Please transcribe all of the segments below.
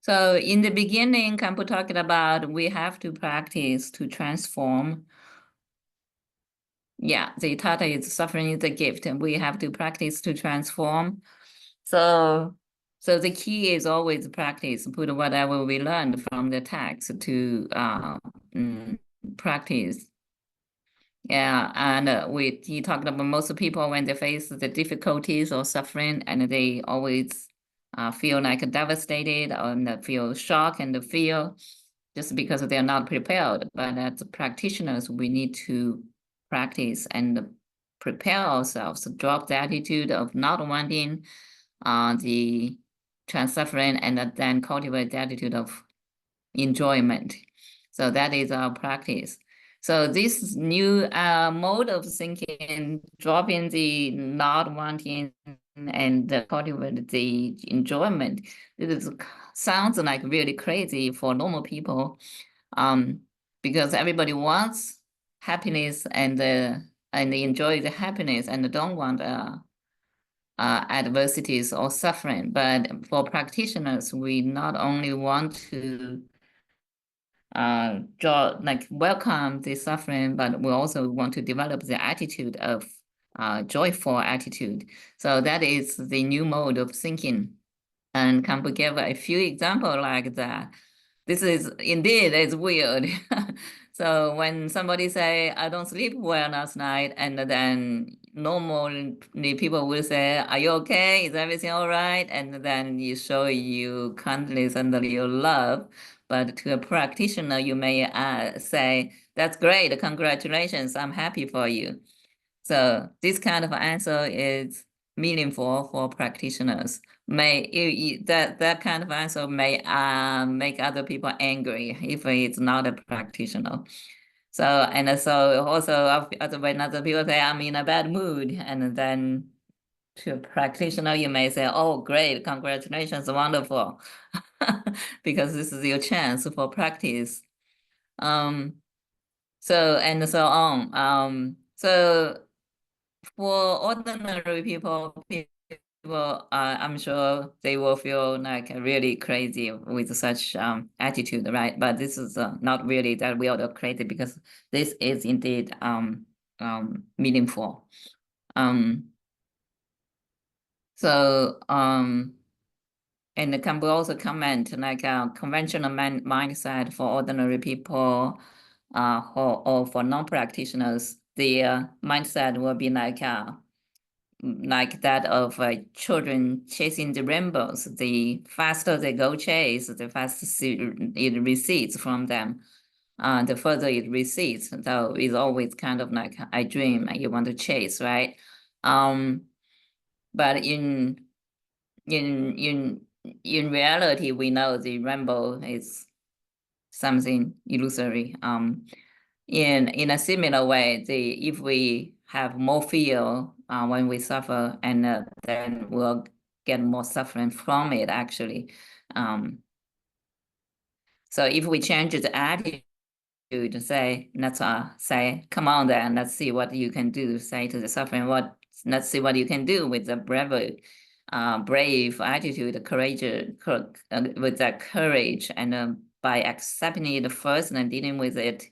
So in the beginning, Khenpo talked about we have to practice to transform. Yeah, the Tata is suffering is a gift, and we have to practice to transform. So, so the key is always practice. Put whatever we learned from the text to mm, practice. Yeah, and he talked about most people when they face the difficulties or suffering, and they always feel like devastated or feel shock and feel just because they're not prepared. But as practitioners, we need to practice and prepare ourselves, drop the attitude of not wanting the suffering, and then cultivate the attitude of enjoyment. So that is our practice. So this new mode of thinking, dropping the not wanting and cultivate the enjoyment, this sounds like really crazy for normal people, um, because everybody wants happiness and they enjoy the happiness and don't want adversities or suffering. But for practitioners, we not only want to welcome the suffering, but we also want to develop the attitude of joyful attitude. So that is the new mode of thinking. And can we give a few examples like that? This is indeed it's weird. So when somebody say, I don't sleep well last night, and then normally people will say, are you okay? Is everything all right? And then you show you kindness and your love. But to a practitioner, you may say, that's great, congratulations, I'm happy for you. So this kind of answer is meaningful for practitioners. That kind of answer may make other people angry if it's not a practitioner. So so also when other people say I'm in a bad mood, and then to a practitioner you may say, "Oh, great, congratulations, wonderful," because this is your chance for practice. Um, so and so on. So for ordinary people, I'm sure they will feel like really crazy with such attitude, right? But this is not really that weird or crazy because this is indeed meaningful. Um, so and can we also comment like a conventional mindset for ordinary people, or for non-practitioners, the mindset will be like that of children chasing the rainbows. The faster they go chase, the faster it recedes from them. The further it recedes, though it's always kind of like I dream and you want to chase, right? But in in in reality, we know the rainbow is something illusory. In a similar way, if we have more fear when we suffer, and then we'll get more suffering from it, actually. Um, so if we change the attitude, say, let's say, come on then, let's see what you can do, say to the suffering, let's see what you can do with the brave attitude, with that courage, and by accepting it first and dealing with it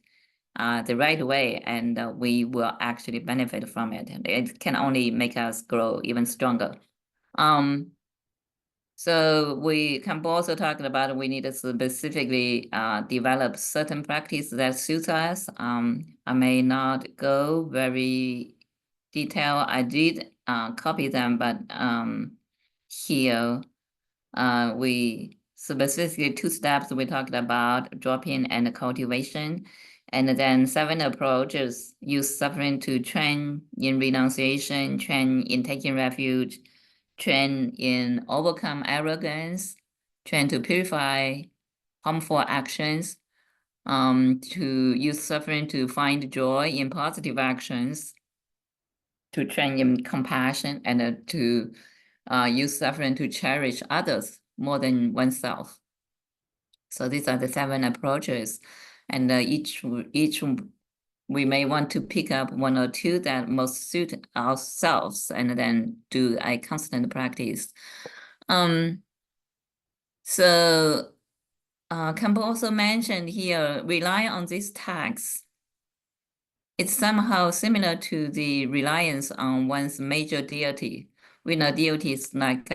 the right way, and we will actually benefit from it. It can only make us grow even stronger. So we can also talk about we need to specifically develop certain practice that suits us. I may not go very detailed. I did copy them, but here we specifically 2 steps we talked about: dropping and cultivation. And then 7 approaches: use suffering to train in renunciation, train in taking refuge, train in overcome arrogance, train to purify harmful actions, to use suffering to find joy in positive actions, to train in compassion, and to use suffering to cherish others more than oneself. So these are the 7 approaches, and each we may want to pick up 1 or 2 that most suit ourselves, and then do a constant practice. So Khenpo also mentioned here, rely on this text. It's somehow similar to the reliance on one's major deity. We know deities like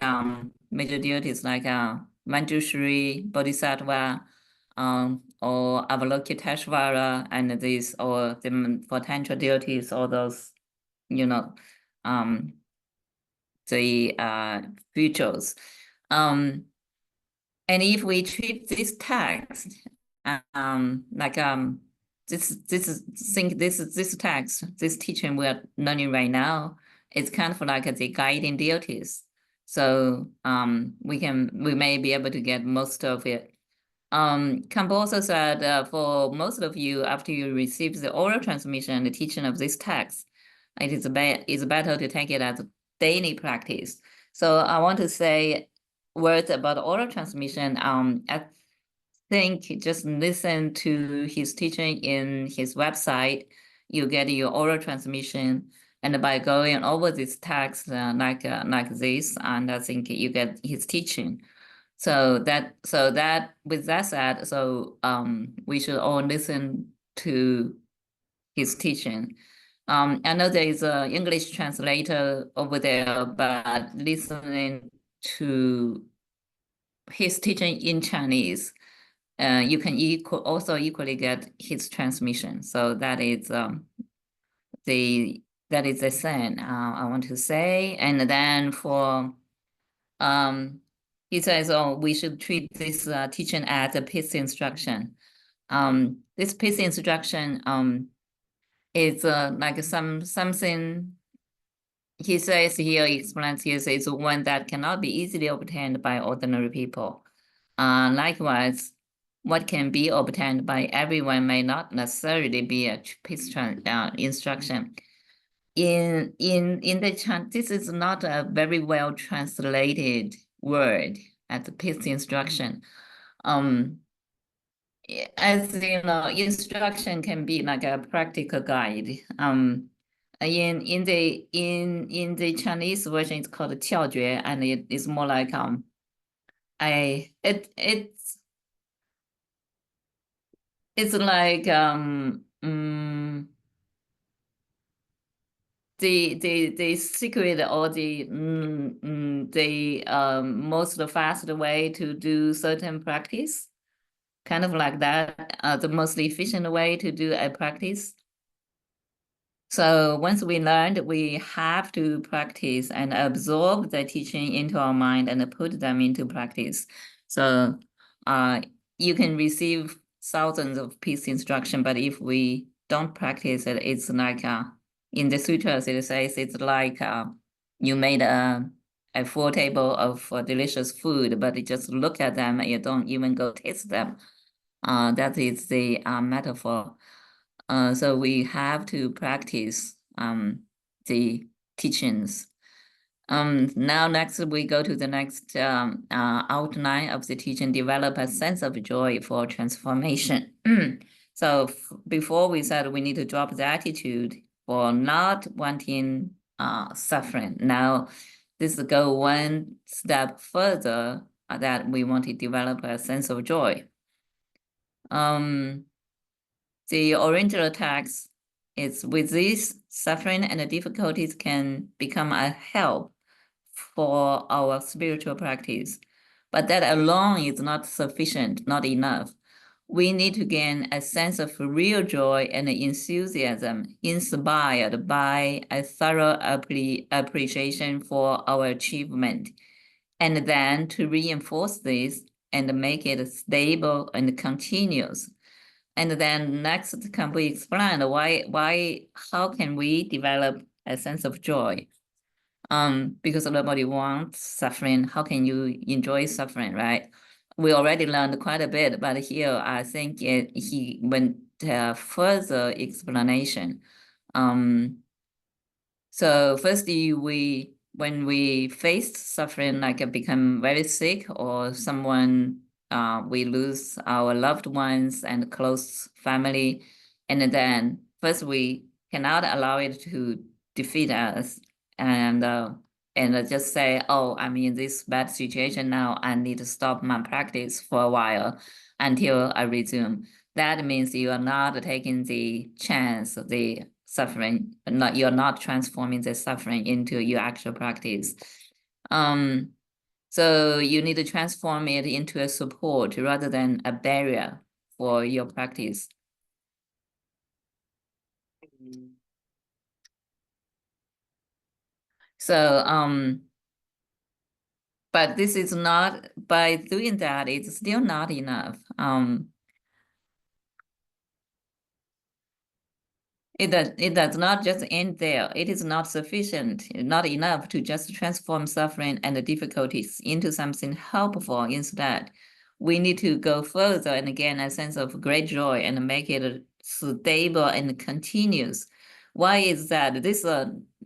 major deities like Manjushri, Bodhisattva, or Avalokiteshvara, and these, or the potential deities, all those, you know, um, the rituals. And if we treat this text like this text, this teaching we're learning right now, it's kind of like the guiding deities. So we may be able to get most of it. Khenpo also said for most of you, after you receive the oral transmission and the teaching of this text, it's better to take it as a daily practice. So I want to say words about oral transmission. I think just listen to his teaching in his website. You get your oral transmission, and by going over this text like this, and I think you get his teaching. So that with that said, we should all listen to his teaching. I know there is an English translator over there, but listening to his teaching in Chinese, you can also equally get his transmission. So the that is the thing I want to say. And then he says, oh, we should treat this teaching as a peace instruction. This peace instruction is like something he says here, explains here, is one that cannot be easily obtained by ordinary people. Likewise, what can be obtained by everyone may not necessarily be a peace instruction. In the Chan, this is not a very well translated word as a peace instruction. As you know, instruction can be like a practical guide. In the Chinese version, it's called 教诀, and it is more like it's like the secret or the most fast way to do certain practice, kind of like that, the most efficient way to do a practice. So once we learned, we have to practice and absorb the teaching into our mind and put them into practice. So you can receive thousands of peace instruction, but if we don't practice it, it's like in the sutras, it says it's like you made a full table of delicious food, but you just look at them and you don't even go taste them. That is the metaphor. So we have to practice the teachings. Now next we go to the next outline of the teaching, develop a sense of joy for transformation. So before we said we need to drop the attitude for not wanting suffering. Now this go one step further, that we want to develop a sense of joy. The original text is, with this, suffering and difficulties can become a help for our spiritual practice. But that alone is not sufficient, not enough. We need to gain a sense of real joy and enthusiasm inspired by a thorough appreciation for our achievement, and then to reinforce this and make it stable and continuous. And then next, can we explain how can we develop a sense of joy? Because nobody wants suffering. How can you enjoy suffering, right? We already learned quite a bit, but here I think he went further explanation. So firstly, when we face suffering, like become very sick, or someone we lose our loved ones and close family, and then first we cannot allow it to defeat us, and and just say, oh, I'm in this bad situation now. I need to stop my practice for a while until I resume. That means you are not taking the chance of the suffering, not you're not transforming the suffering into your actual practice. Um, so you need to transform it into a support rather than a barrier for your practice. So, but this is not, by doing that, it's still not enough. It does not just end there. It is not sufficient, not enough to just transform suffering and the difficulties into something helpful. Instead, we need to go further and gain a sense of great joy and make it stable and continuous. Why is that? This,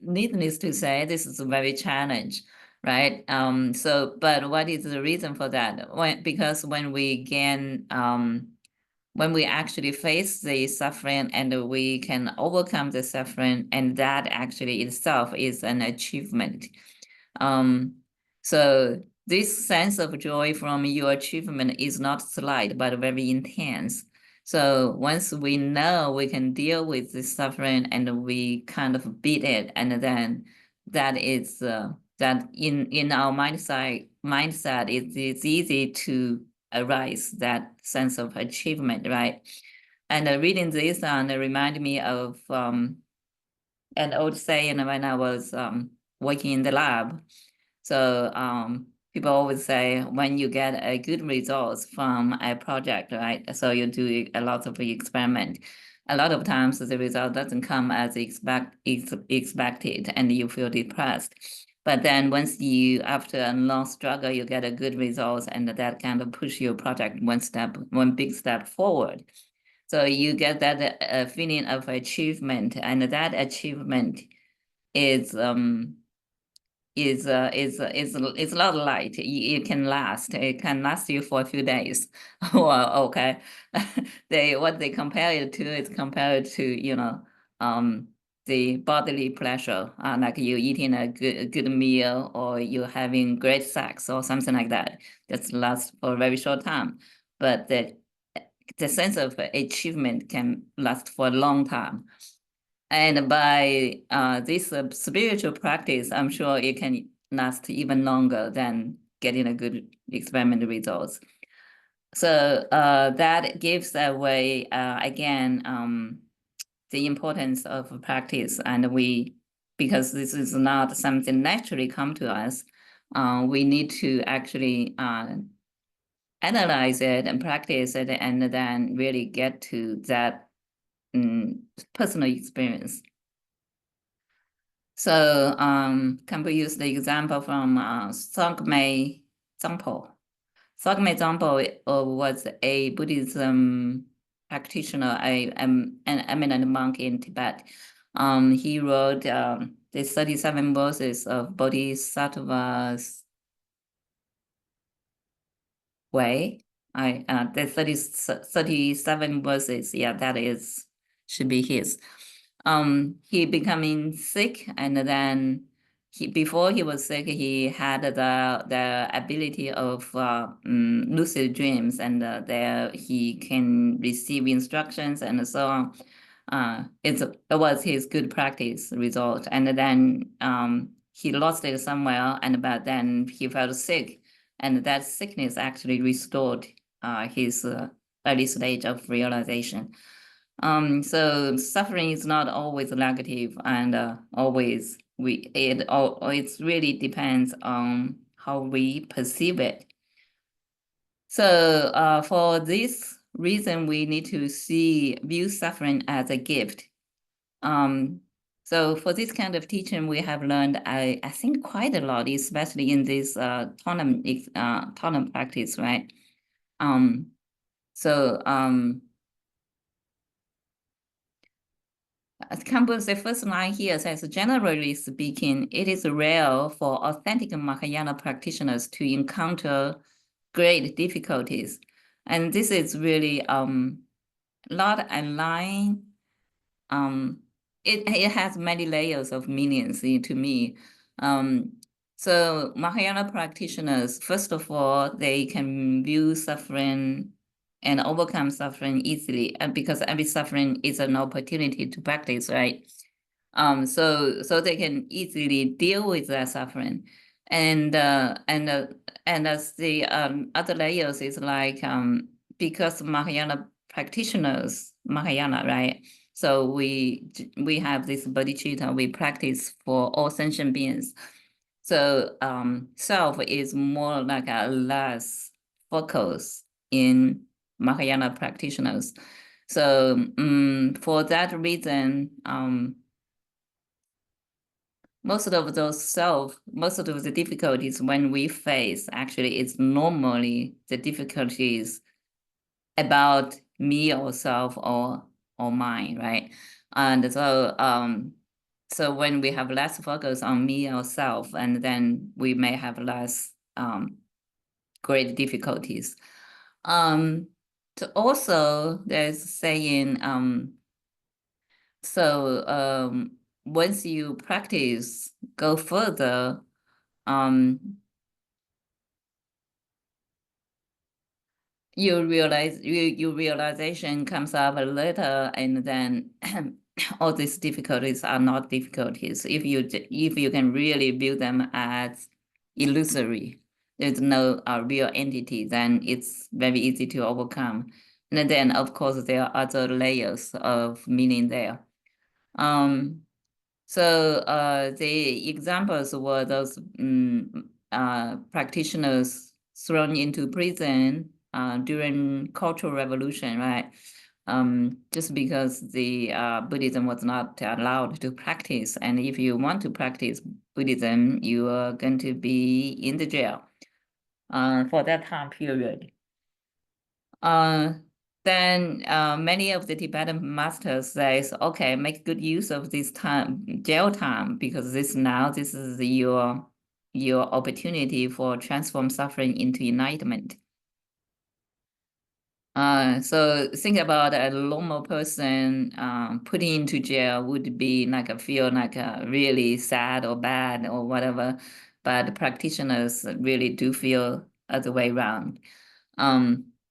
needless to say, this is a very challenge, right? But what is the reason for that? Because when we actually face the suffering and we can overcome the suffering, and that actually itself is an achievement. Um, so this sense of joy from your achievement is not slight, but very intense. So once we know we can deal with the suffering and we kind of beat it, and then that is that in our mindset it's easy to arise that sense of achievement, right? And reading this remind me of an old saying when I was working in the lab. So people always say when you get a good results from a project, right? So you do a lot of experiment. A lot of times the result doesn't come as expected, and you feel depressed. But then once you, after a long struggle, you get a good results, and that kind of push your project one big step forward. So you get that feeling of achievement, and that achievement is is a lot of light. It can last. It can last you for a few days. Well, okay. What they compare it to is compared to, the bodily pleasure, like you eating a good meal or you having great sex or something like that. That lasts for a very short time. But the sense of achievement can last for a long time. And by this spiritual practice, I'm sure it can last even longer than getting a good experiment results. So that gives away, again, the importance of practice. And because this is not something naturally come to us, we need to actually analyze it and practice it, and then really get to that personal experience. So can we use the example from Jigme Tenpe? Jigme Tenpe was a Buddhism practitioner, an eminent monk in Tibet. He wrote the 37 verses of Bodhisattva's way. The 37 verses, yeah, that is should be his. He becoming sick, and then before he was sick, he had the ability of lucid dreams, and there he can receive instructions and so on. It was his good practice result, and then he lost it somewhere, and but then he felt sick, and that sickness actually restored his early stage of realization. So suffering is not always negative, and always it really depends on how we perceive it. So for this reason, we need to view suffering as a gift. So for this kind of teaching, we have learned, I think, quite a lot, especially in this totem practice, right? So the first line here says, generally speaking, it is rare for authentic Mahayana practitioners to encounter great difficulties. And this is really not a line. It has many layers of meanings to me. So Mahayana practitioners, first of all, they can view suffering and overcome suffering easily, and because every suffering is an opportunity to practice, right? So they can easily deal with that suffering, and as the other layers is like because Mahayana practitioners, Mahayana, right? So we have this bodhicitta we practice for all sentient beings. So self is more like a less focus in Mahayana practitioners. So for that reason, most of the difficulties when we face actually is normally the difficulties about me or self or mine, right? And so when we have less focus on me or self, and then we may have less great difficulties. So also there's saying so once you practice, go further, um, your realization comes up later, and then all these difficulties are not difficulties if you can really view them as illusory. There's no real entity, then it's very easy to overcome. And then, of course, there are other layers of meaning there. So the examples were those practitioners thrown into prison during Cultural Revolution, right? Just because the Buddhism was not allowed to practice, and if you want to practice Buddhism, you are going to be in the jail for that time period. Uh, then many of the Tibetan masters says, okay, make good use of this time, jail time, because this is your opportunity for transform suffering into enlightenment. So think about a normal person put into jail would be like a feel like really sad or bad or whatever, but practitioners really do feel other way around.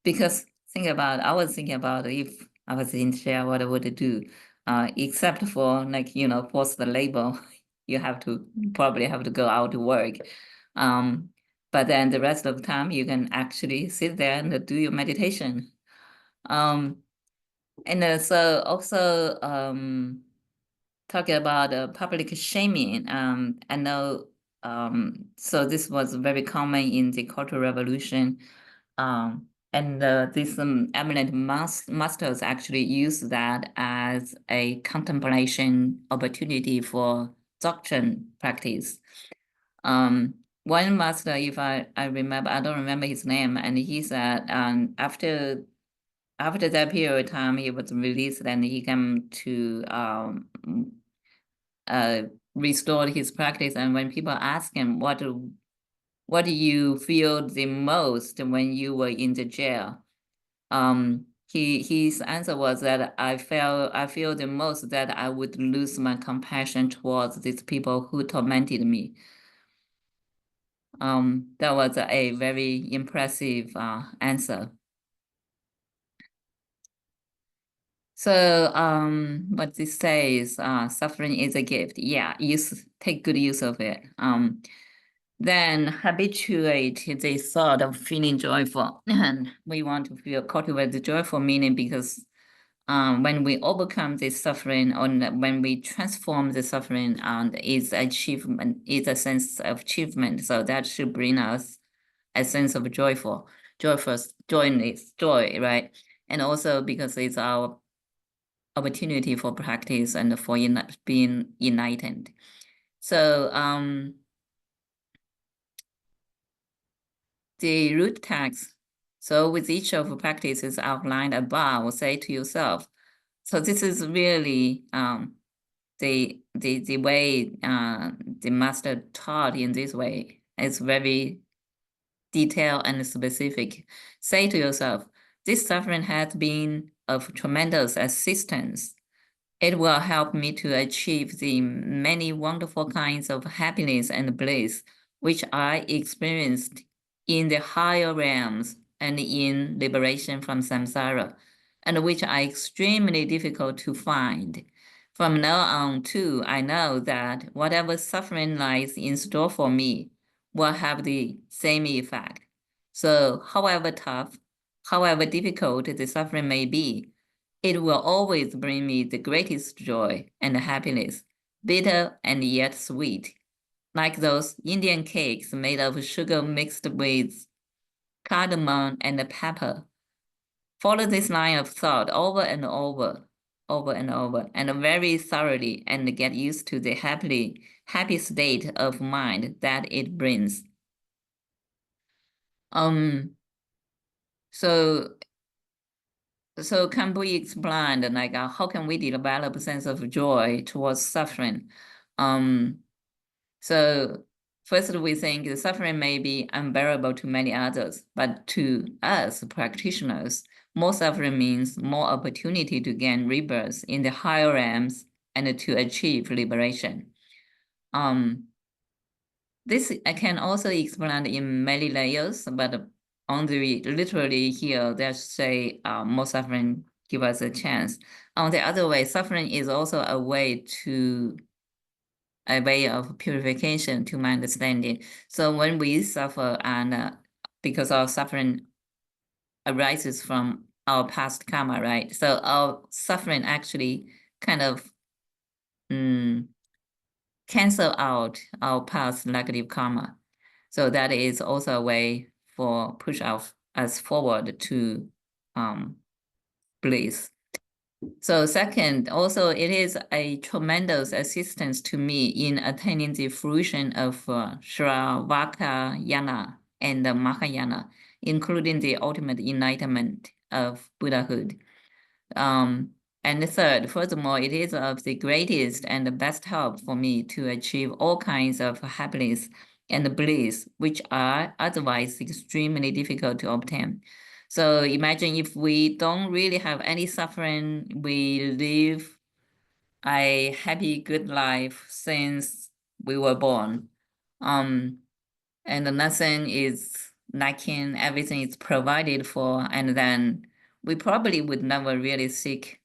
Because I was thinking about if I was in jail, what I would do, except for like, forced labor, you probably have to go out to work. But then the rest of the time you can actually sit there and do your meditation. Um, and so also talking about public shaming. I know so this was very common in the Cultural Revolution. And these eminent masters actually use that as a contemplation opportunity for doctrine practice. One master, if I remember, I don't remember his name, and he said after that period of time, he was released and he came to uh, restore his practice. And when people ask him, what do you feel the most when you were in the jail? His answer was that I feel the most that I would lose my compassion towards these people who tormented me. That was a very impressive answer. So what this says, suffering is a gift. Yeah, take good use of it. Then habituate the thought of feeling joyful. And we want to cultivate the joyful meaning because when we overcome this suffering or when we transform the suffering, is achievement, is a sense of achievement. So that should bring us a sense of joy, right? And also because it's our opportunity for practice and for being enlightened. So the root text. So with each of the practices outlined above, say to yourself. So this is really the way the master taught in this way. It's very detailed and specific. Say to yourself, this suffering has been of tremendous assistance. It will help me to achieve the many wonderful kinds of happiness and bliss which I experienced in the higher realms and in liberation from samsara, and which are extremely difficult to find. From now on, too, I know that whatever suffering lies in store for me will have the same effect. So, however tough, however difficult the suffering may be, it will always bring me the greatest joy and happiness, bitter and yet sweet, like those Indian cakes made of sugar mixed with cardamom and pepper. Follow this line of thought over and over, over and over, and very thoroughly, and get used to the happy state of mind that it brings. So Khenpo explained, like, how can we develop a sense of joy towards suffering? So first, we think the suffering may be unbearable to many others, but to us practitioners, more suffering means more opportunity to gain rebirth in the higher realms and to achieve liberation. This I can also explain in many layers, but on the literally here, they say more suffering give us a chance. On the other way, suffering is also a way of purification to my understanding. So when we suffer and because our suffering arises from our past karma, right? So our suffering actually kind of cancel out our past negative karma. So that is also a way for push us forward to bliss. So second, also it is a tremendous assistance to me in attaining the fruition of Shravakayana and the Mahayana, including the ultimate enlightenment of Buddhahood. And third, furthermore, it is of the greatest and the best help for me to achieve all kinds of happiness and bliss, which are otherwise extremely difficult to obtain. So imagine if we don't really have any suffering, we live a happy, good life since we were born. And nothing is lacking, everything is provided for, and then we probably would never really seek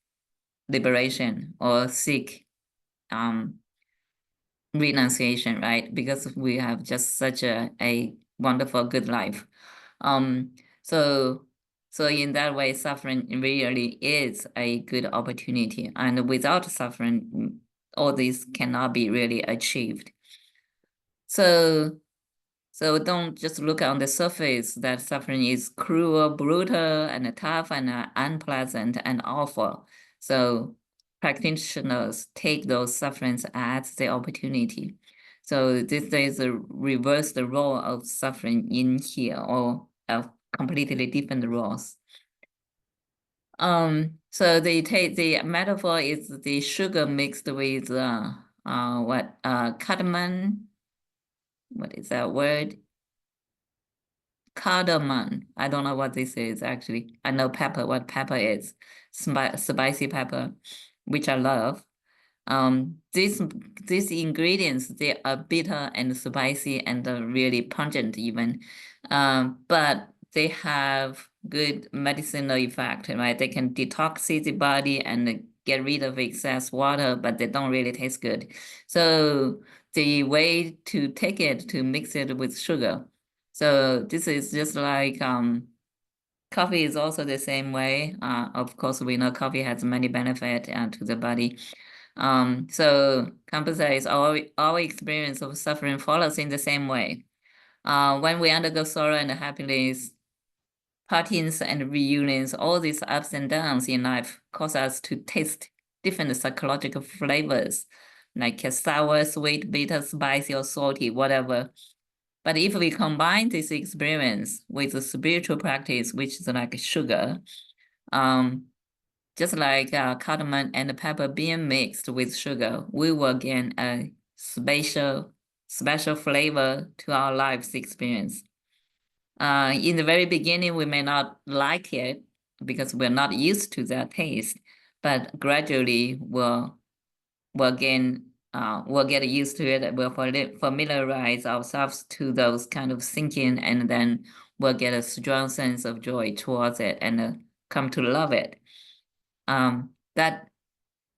liberation or seek renunciation, right? Because we have just such a wonderful, good life. So in that way, suffering really is a good opportunity. And without suffering, all this cannot be really achieved. So don't just look on the surface that suffering is cruel, brutal, and tough, and unpleasant, and awful. So practitioners take those sufferings as the opportunity. So this is a reverse the role of suffering in here, or completely different roles. So they take the metaphor is the sugar mixed with cardamom. What is that word? Cardamom. I don't know what this is actually. I know pepper, what pepper is. Spicy pepper, which I love. These ingredients, they are bitter and spicy and really pungent even. But they have good medicinal effect, right? They can detoxify the body and get rid of excess water, but they don't really taste good. So the way to take it, to mix it with sugar. So this is just like coffee is also the same way. Of course, we know coffee has many benefits to the body. So Khenpo says our experience of suffering follows in the same way. When we undergo sorrow and happiness, partings and reunions, all these ups and downs in life cause us to taste different psychological flavors, like sour, sweet, bitter, spicy, or salty, whatever. But if we combine this experience with the spiritual practice, which is like sugar, just like cardamom and pepper being mixed with sugar, we will gain a special flavor to our life's experience. In the very beginning, we may not like it because we're not used to that taste, but gradually we'll gain we'll get used to it. We'll familiarize ourselves to those kind of thinking, and then we'll get a strong sense of joy towards it and come to love it. That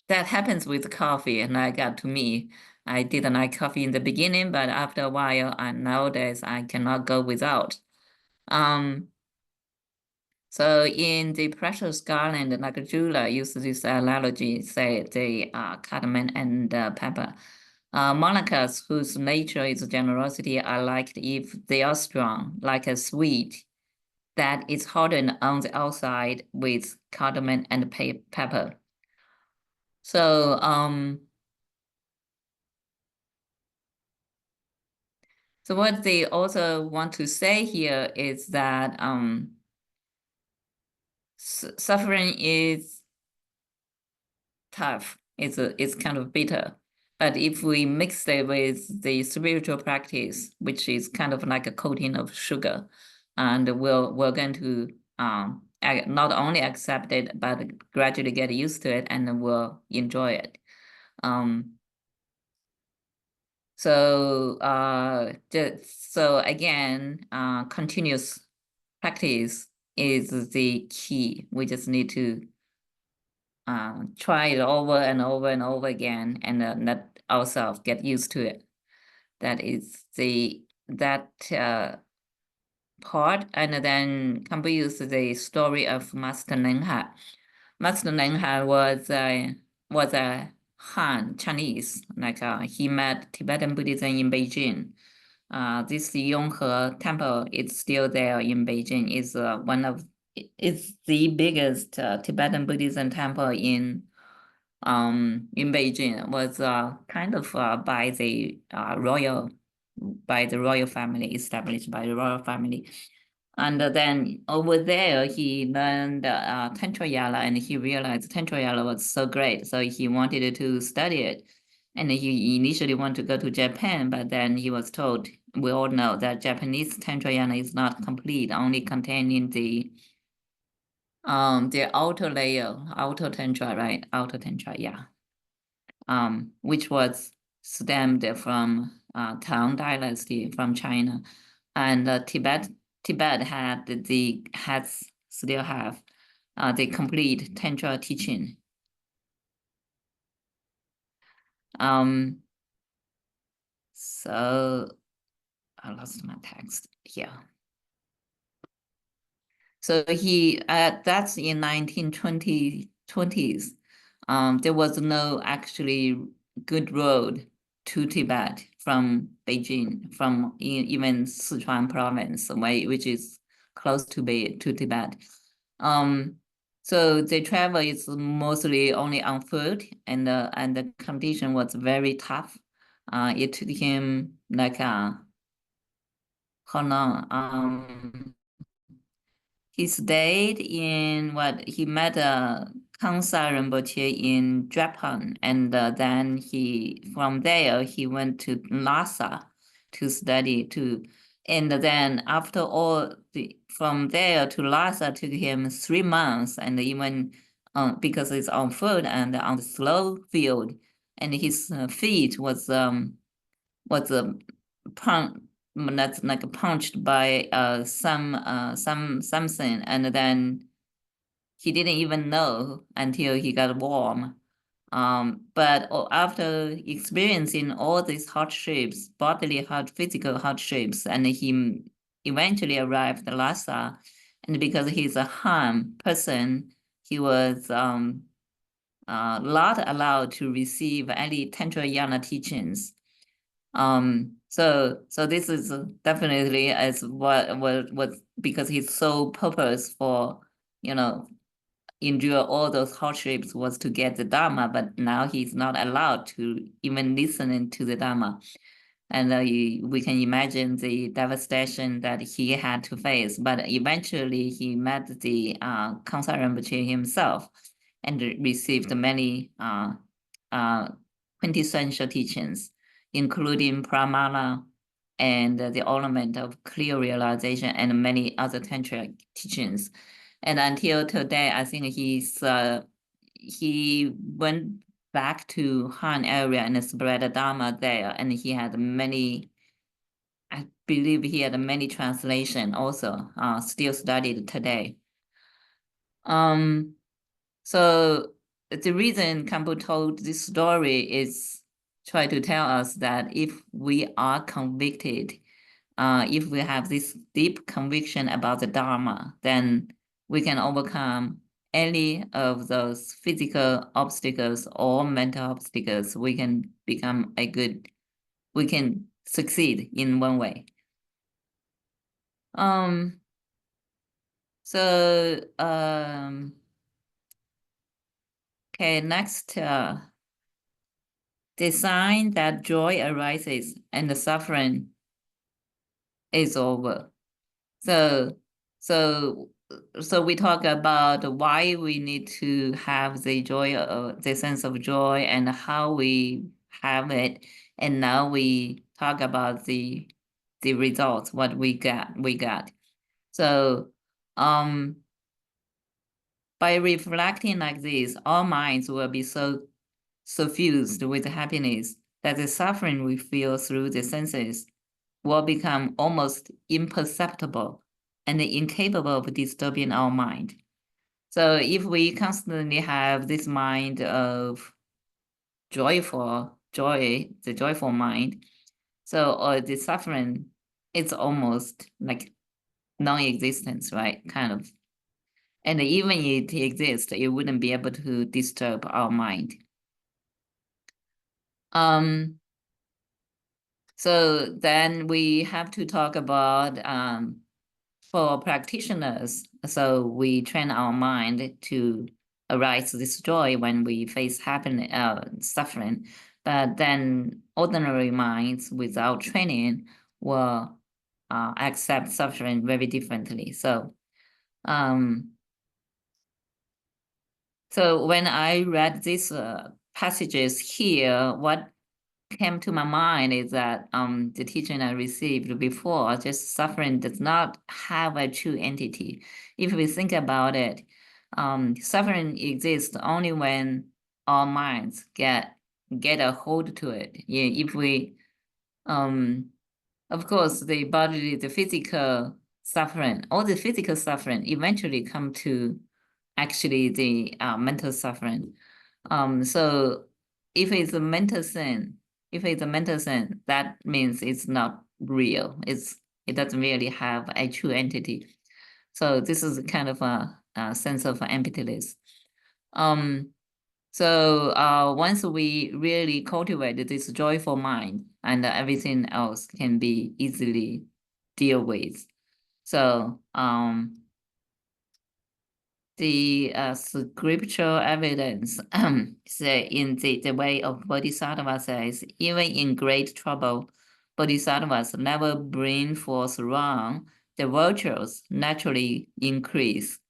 happens with coffee, and I got to me. I didn't like coffee in the beginning, but after a while, nowadays I cannot go without. So in the precious garland, like Jula used this analogy, say the cardamom and pepper. Monakas whose nature is generosity are liked if they are strong, like a sweet that is hardened on the outside with cardamom and pepper. So so what they also want to say here is that suffering is tough. It's kind of bitter. But if we mix it with the spiritual practice, which is kind of like a coating of sugar, and we're going to not only accept it, but gradually get used to it, and we'll enjoy it. So again, continuous practice is the key. We just need to try it over and over and over again, and let ourselves get used to it. That is that part. And then Khenpo use the story of Master Nengha. Master Nengha was a Han Chinese, like he met Tibetan Buddhism in Beijing. This Yonghe Temple is still there in Beijing. It's the biggest Tibetan Buddhism temple in Beijing. It was kind of by the royal family, established by the royal family. And then over there, he learned Tantra Yala, and he realized Tantra Yala was so great. So he wanted to study it. And he initially wanted to go to Japan, but then he was told, we all know that Japanese Tantra Yala is not complete, only containing the outer layer, outer Tantra, right? Outer Tantra, yeah. Which was stemmed from Tang Dynasty from China. And Tibet still have the complete Tantra teaching. So I lost my text here. So that's in 1920s. There was no actually good road to Tibet from Beijing, from even Sichuan province, which is close to Tibet. So the travel is mostly only on foot, and the condition was very tough. It took him like how long? He stayed in he met Kansa Rinpoche in Japan, and then from there he went to Lhasa to study and then after from there to Lhasa took him 3 months, and even because it's on foot and on the slow field, and his feet was that's like punched by something, and then he didn't even know until he got warm. But after experiencing all these hardships, physical hardships, and he eventually arrived at Lhasa, and because he's a Han person, he was not allowed to receive any Tantra Yana teachings. So this is definitely as what because he's so purpose for, endure all those hardships was to get the Dharma, but now he's not allowed to even listen to the Dharma. And we can imagine the devastation that he had to face. But eventually he met the Kangsa Rinpoche himself and received many quintessential teachings, including pramana and the ornament of clear realization and many other tantric teachings. And until today, I think he went back to Han area and spread the Dharma there. And he had many, I believe he had many translation also, still studied today. So the reason Khenpo told this story is try to tell us that if we are convicted, if we have this deep conviction about the Dharma, then we can overcome any of those physical obstacles or mental obstacles. We can we can succeed in one way. Okay, next, the sign that joy arises and the suffering is over. So we talk about why we need to have the joy, the sense of joy, and how we have it. And now we talk about the results, what we got. So by reflecting like this, our minds will be so suffused with happiness that the suffering we feel through the senses will become almost imperceptible and incapable of disturbing our mind. So if we constantly have this mind of joy, the joyful mind, so the suffering, it's almost like non-existence, right? Kind of. And even if it exists, it wouldn't be able to disturb our mind. So then we have to talk about for practitioners. So we train our mind to arise this joy when we face suffering. But then ordinary minds without training will accept suffering very differently. So when I read these passages here, what came to my mind is that the teaching I received before, just suffering does not have a true entity. If we think about it, suffering exists only when our minds get a hold to it. Yeah, if we, of course, the bodily, the physical suffering, all the physical suffering eventually come to actually the mental suffering. So if it's a mental sin, that means it's not real. It doesn't really have a true entity. So this is kind of a sense of emptiness. Once we really cultivate this joyful mind, and everything else can be easily deal with. So the scriptural evidence say in the way of Bodhisattva says, even in great trouble, Bodhisattvas never bring forth wrong. The virtues naturally increase.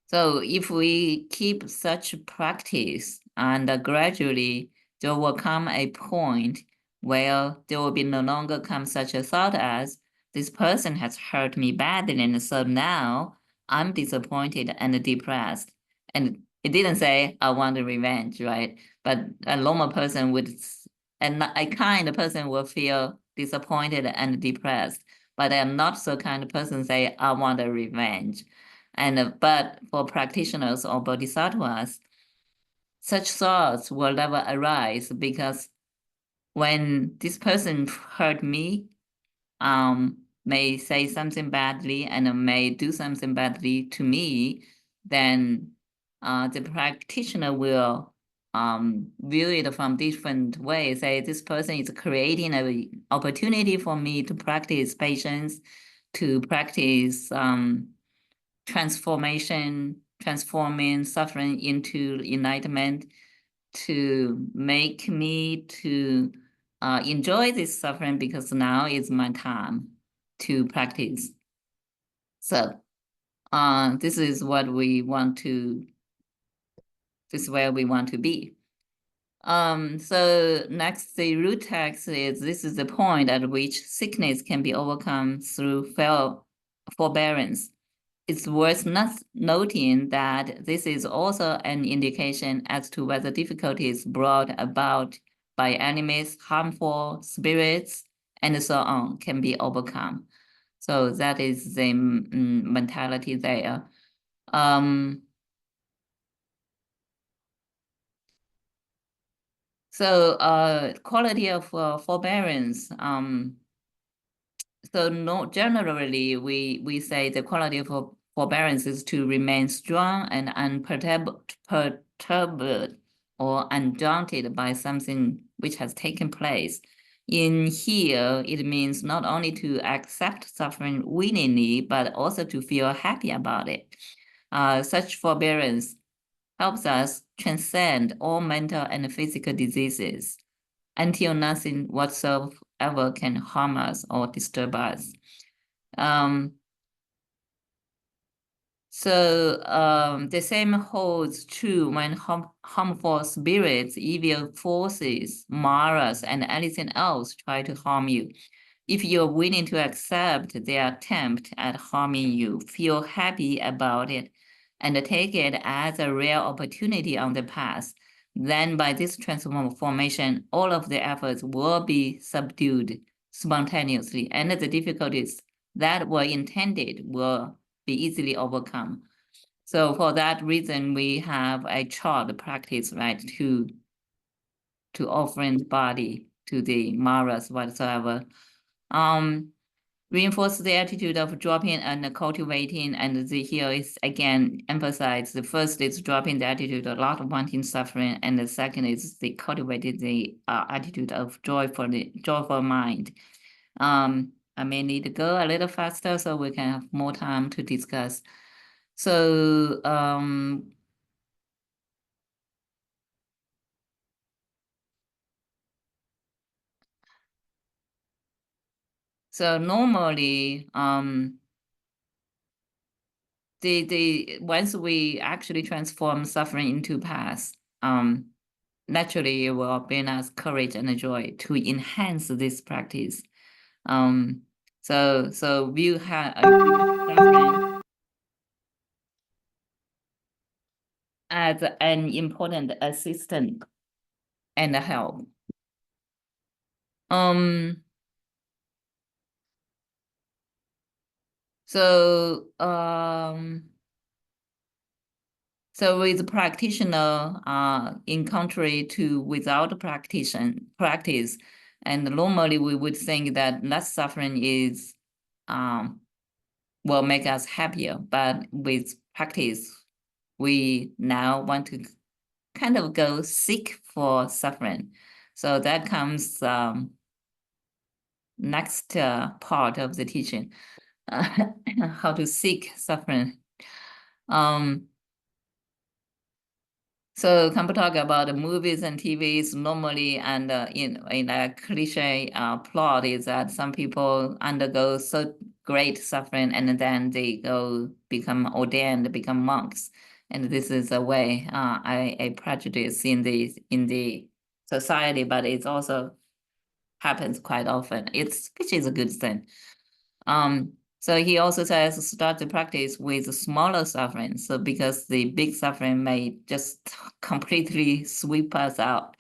So if we keep such practice, and gradually there will come a point where there will be no longer come such a thought as, this person has hurt me badly, and so now I'm disappointed and depressed. And it didn't say I want revenge, right? But a normal person would, and a kind person will feel disappointed and depressed. But a not so kind person say, I want a revenge. But for practitioners or bodhisattvas, such thoughts will never arise, because when this person hurt me, may say something badly and may do something badly to me, then the practitioner will view it from different ways. Say, this person is creating an opportunity for me to practice patience, to practice transforming suffering into enlightenment, to make me to enjoy this suffering, because now is my time to practice. So this is what we want to, this is where we want to be. So next, the root text is, this is the point at which sickness can be overcome through forbearance. it's worth noting that this is also an indication as to whether difficulties brought about by enemies, harmful spirits, and so on can be overcome. So that is the mentality there. So quality of forbearance. So no, generally we say the quality of forbearance is to remain strong and unperturbed or undaunted by something which has taken place. In here, it means not only to accept suffering willingly, but also to feel happy about it. Such forbearance helps us transcend all mental and physical diseases until nothing whatsoever can harm us or disturb us. Um, the same holds true when harmful spirits, evil forces, maras, and anything else try to harm you. If you're willing to accept their attempt at harming you, feel happy about it, and take it as a real opportunity on the path, then by this transformation, all of the efforts will be subdued spontaneously, and the difficulties that were intended will be easily overcome. So for that reason, we have a chart practice, right, to offering the body to the maras whatsoever. Reinforce the attitude of dropping and cultivating, and here is again emphasized. The first is dropping the attitude of not wanting suffering, and the second is the cultivated the attitude of joyful mind. I may need to go a little faster so we can have more time to discuss. So normally the once we actually transform suffering into path, naturally it will bring us courage and joy to enhance this practice. So we have suffering as an important assistant and help. Um, so so with practitioner, in contrary to without practice, and normally we would think that less suffering is will make us happier. But with practice, we now want to kind of go seek for suffering. So that comes next part of the teaching, how to seek suffering. So come to talk about the movies and TVs normally, and in a cliche plot is that some people undergo so great suffering and then they go become ordained, become monks, and this is a way a prejudice in the society, but it also happens quite often. Which is a good thing. So he also says start the practice with smaller suffering. So because the big suffering may just completely sweep us out.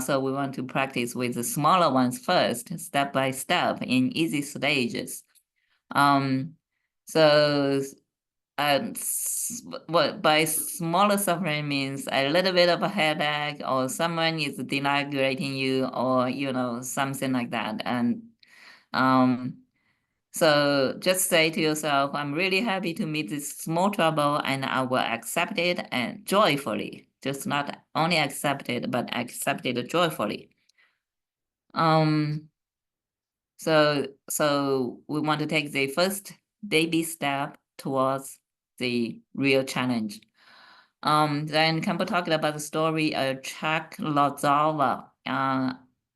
So we want to practice with the smaller ones first, step by step in easy stages. So what by smaller suffering means a little bit of a headache, or someone is dehydrating you, or something like that. And so just say to yourself, I'm really happy to meet this small trouble and I will accept it and joyfully. Just not only accept it, but accept it joyfully. So we want to take the first baby step towards the real challenge. Then Khenpo talked about the story of Chak Lodzawa.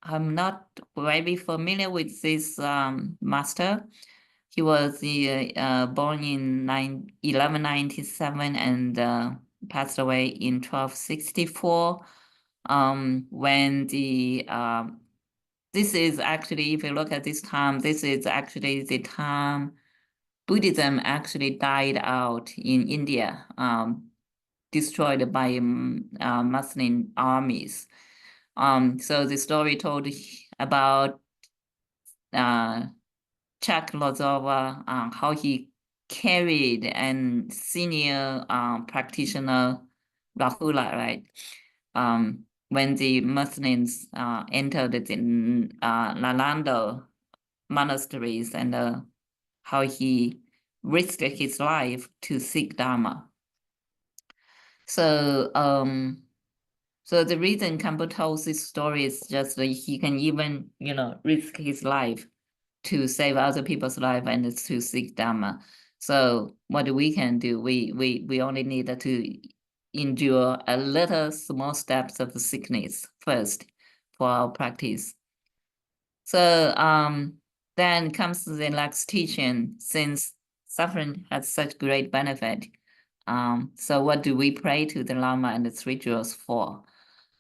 I'm not very familiar with this master. He was born in 1197 and passed away in 1264. When this is actually, if you look at this time, this is actually the time Buddhism actually died out in India, destroyed by Muslim armies. So the story told about Chuck Lozova, how he carried and senior practitioner Rahula, right? When the Muslims entered the Nalanda monasteries, and how he risked his life to seek Dharma. So, so the reason Khenpo tells this story is just that he can even, risk his life to save other people's life and to seek Dharma. So what we can do, we only need to endure a little small steps of sickness first for our practice. So then comes the next teaching, since suffering has such great benefit. So what do we pray to the Lama and the three jewels for?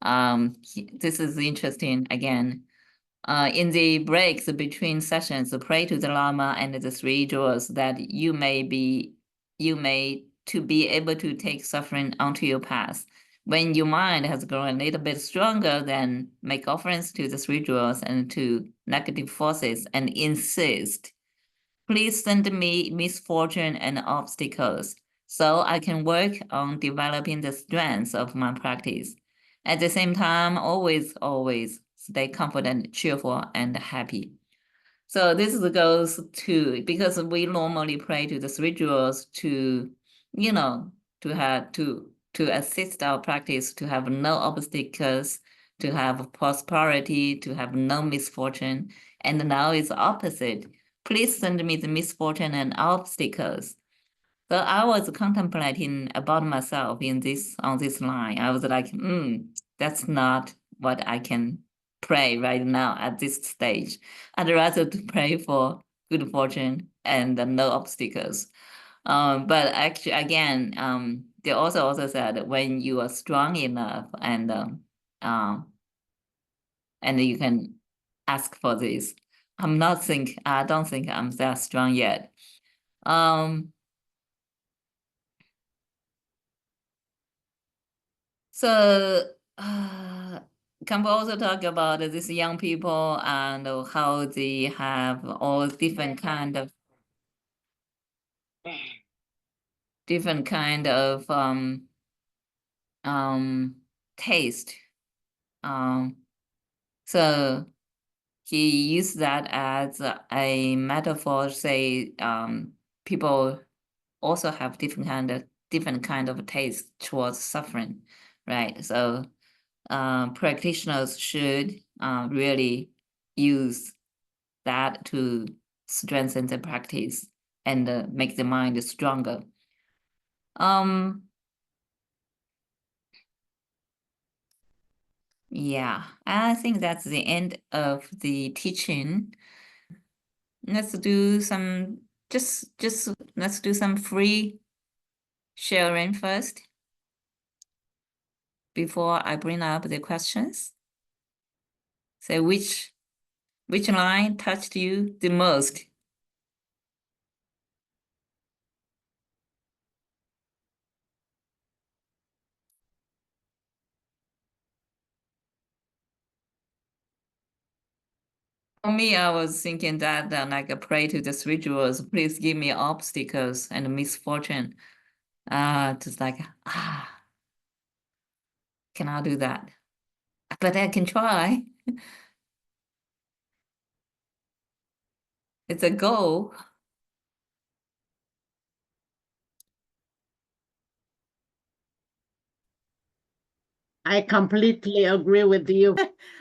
This is interesting again. In the breaks between sessions, pray to the Lama and the three jewels that you may to be able to take suffering onto your path. When your mind has grown a little bit stronger, then make offerings to the three jewels and to negative forces and insist, please send me misfortune and obstacles so I can work on developing the strengths of my practice. At the same time, always stay confident, cheerful, and happy. So this goes to, because we normally pray to the three jewels to, to assist our practice, to have no obstacles, to have prosperity, to have no misfortune. And now it's opposite. Please send me the misfortune and obstacles. So I was contemplating about myself on this line. I was like, that's not what I can pray right now at this stage. I'd rather to pray for good fortune and no obstacles. But actually, again, they also said when you are strong enough and you can ask for this. I don't think I'm that strong yet. So can we also talk about these young people and how they have all different kind of taste. So he used that as a metaphor, say people also have different kind of taste towards suffering, right? So practitioners should really use that to strengthen the practice and make the mind stronger. Yeah, I think that's the end of the teaching. Let's do some let's do some free sharing first before I bring up the questions. So which line touched you the most? For me, I was thinking that like pray to the three jewels, please give me obstacles and misfortune. Just like cannot do that, but I can try. It's a goal. I completely agree with you.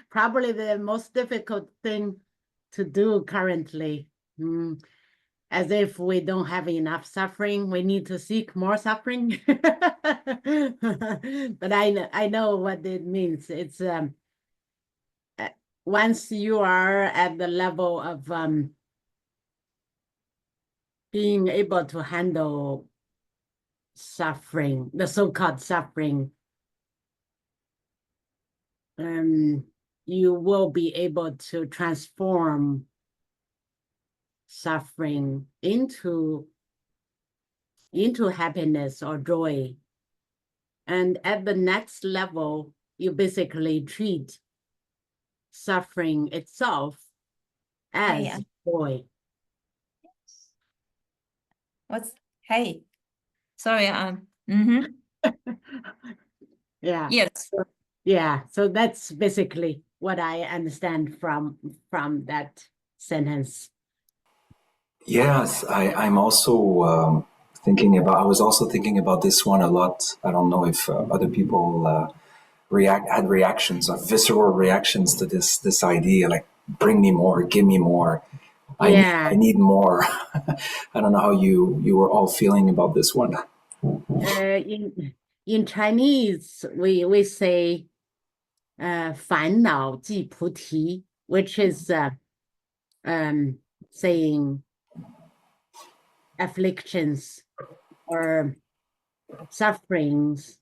Probably the most difficult thing to do currently. As if we don't have enough suffering, we need to seek more suffering. But I know what it means. It's once you are at the level of being able to handle suffering, the so-called suffering, you will be able to transform suffering into into happiness or joy. And at the next level, you basically treat suffering itself as joy. What's hey? Sorry, mm-hmm. Yeah. Yes. Yeah. So that's basically what I understand from that sentence. Yes, I'm also I was also thinking about this one a lot. I don't know if other people had reactions or visceral reactions to this idea, like bring me more, give me more. Yeah. I need more. I don't know how you were all feeling about this one. In Chinese, we say 烦恼即菩提, which is saying afflictions or sufferings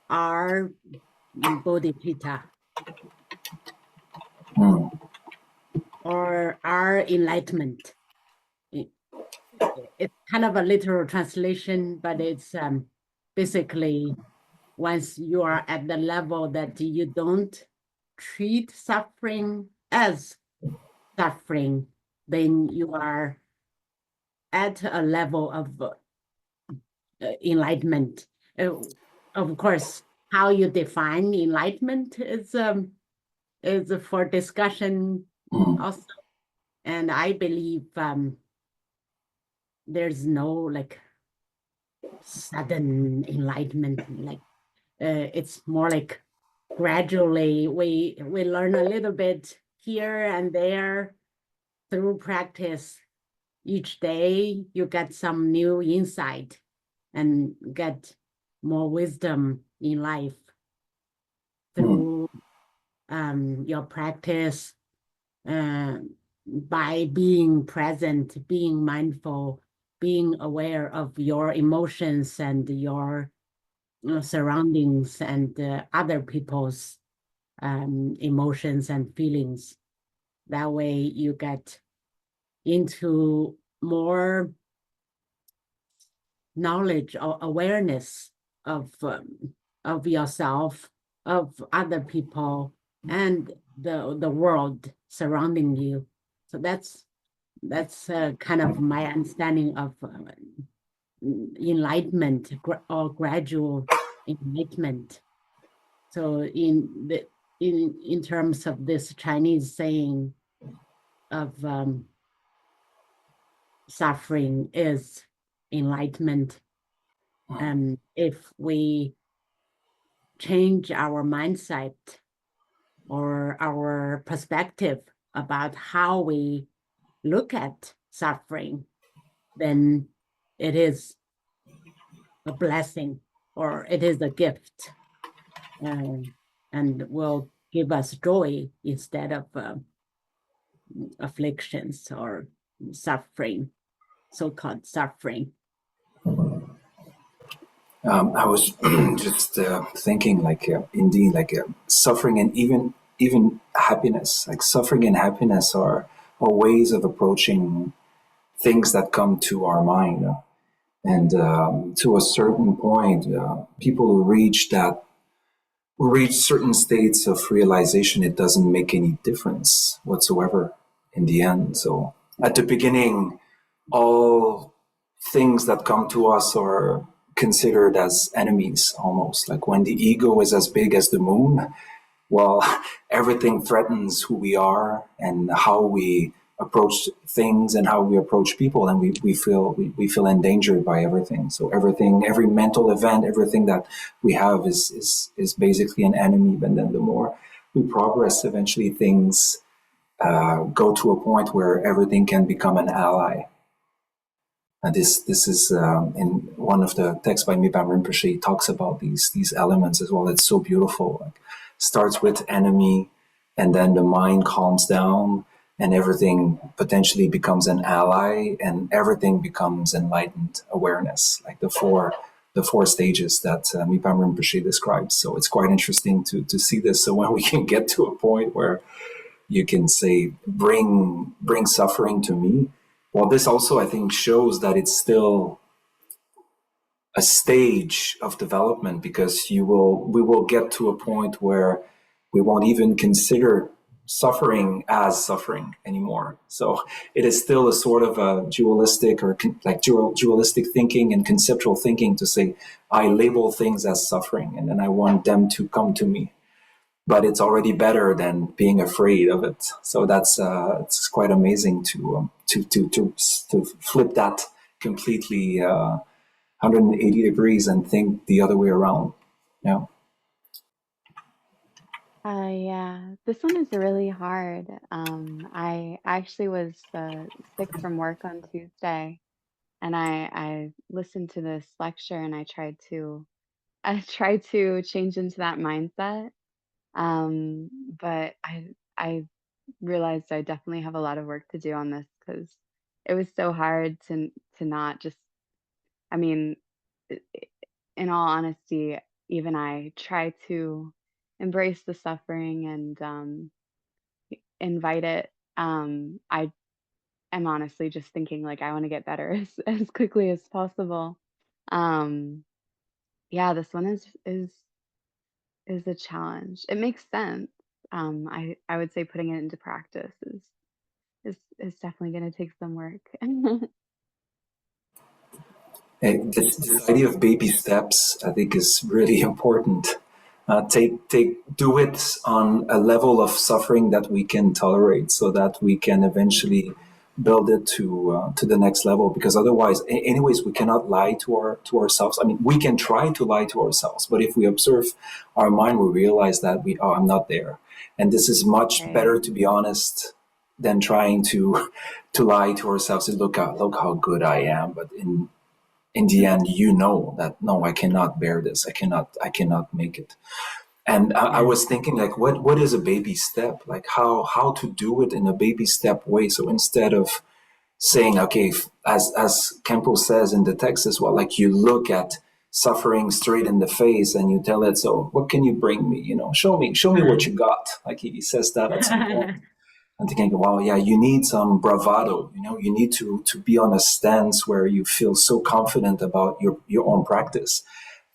are bodhicitta or are enlightenment. It's kind of a literal translation, but it's basically once you are at the level that you don't treat suffering as suffering, then you are at a level of enlightenment. Of course, how you define enlightenment is for discussion also. And I believe there's no like sudden enlightenment, like it's more like gradually we learn a little bit here and there through practice. Each day you get some new insight and get more wisdom in life through your practice, by being present, being mindful, being aware of your emotions and your surroundings and other people's emotions and feelings. That way you get into more knowledge or awareness of yourself, of other people, and the world surrounding you. So that's kind of my understanding of enlightenment or gradual enlightenment. So in terms of this Chinese saying of suffering is enlightenment, and if we change our mindset or our perspective about how we look at suffering, then it is a blessing or it is a gift, and will give us joy instead of afflictions or suffering, so-called suffering. I was just thinking, like indeed, like suffering and even happiness. Like suffering and happiness are ways of approaching things that come to our mind. And to a certain point, people who reach certain states of realization, it doesn't make any difference whatsoever in the end. So at the beginning, all things that come to us are considered as enemies almost. Like when the ego is as big as the moon, well, everything threatens who we are and how we approach things and how we approach people, and we feel endangered by everything. So every mental event, everything that we have is basically an enemy. And then the more we progress, eventually things go to a point where everything can become an ally. And this is in one of the texts by Mipam Rinpoche. He talks about these elements as well. It's so beautiful. Like, starts with enemy, and then the mind calms down, and everything potentially becomes an ally, and everything becomes enlightened awareness, like the four stages that Mipam Rinpoche describes. So it's quite interesting to see this. So when we can get to a point where you can say, bring suffering to me. Well, this also, I think, shows that it's still a stage of development, because we will get to a point where we won't even consider suffering as suffering anymore. So it is still a sort of a dualistic or dualistic thinking and conceptual thinking to say, I label things as suffering and then I want them to come to me. But it's already better than being afraid of it. So that's it's quite amazing to flip that completely 180 degrees and think the other way around. Yeah. Yeah, this one is really hard. I actually was sick from work on Tuesday, and I listened to this lecture, and I tried to I tried to change into that mindset. Um, but I realized I definitely have a lot of work to do on this because it was so hard to not just. I mean, i- i- in all honesty, even I try to embrace the suffering and invite it. I am honestly just thinking like I want to get better as quickly as possible. Um, yeah, this one is a challenge. It makes sense. I would say putting it into practice is definitely going to take some work. Hey, this idea of baby steps, I think, is really important. Do it on a level of suffering that we can tolerate, so that we can eventually build it to the next level. Because otherwise, anyways, we cannot lie to ourselves. I mean, we can try to lie to ourselves, but if we observe our mind, we realize that I'm not there, and this is much Right. better, to be honest, than trying to lie to ourselves and look how good I am, but in the end, you know that no, I cannot bear this. I cannot make it. And I was thinking, like, what is a baby step? Like how to do it in a baby step way. So instead of saying, okay, as Khenpo says in the text as well, like, you look at suffering straight in the face and you tell it, so what can you bring me? Show me what you got. Like he says that at some point. I'm thinking, well, yeah, you need some bravado. You need to be on a stance where you feel so confident about your own practice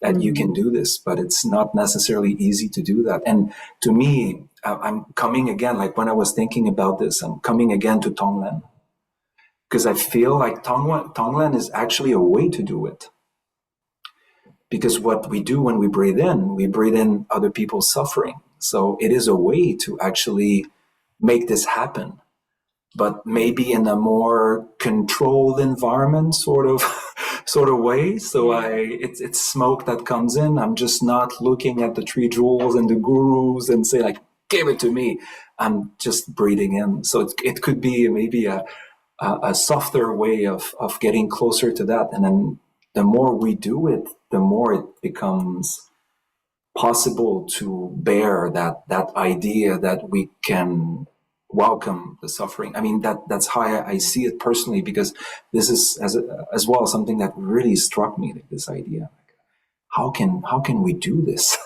that you can do this. But it's not necessarily easy to do that. And to me, I'm coming again, like when I was thinking about this, I'm coming again to Tonglen, because I feel like Tonglen is actually a way to do it. Because what we do when we breathe in other people's suffering. So it is a way to actually make this happen, but maybe in a more controlled environment, sort of sort of way. So it's smoke that comes in. I'm just not looking at the three jewels and the gurus and say, like, give it to me. I'm just breathing in. So it could be maybe a softer way of getting closer to that. And then the more we do it, the more it becomes possible to bear that idea that we can welcome the suffering. I mean, that's how I see it personally, because this is as well something that really struck me, like this idea, like, how can we do this?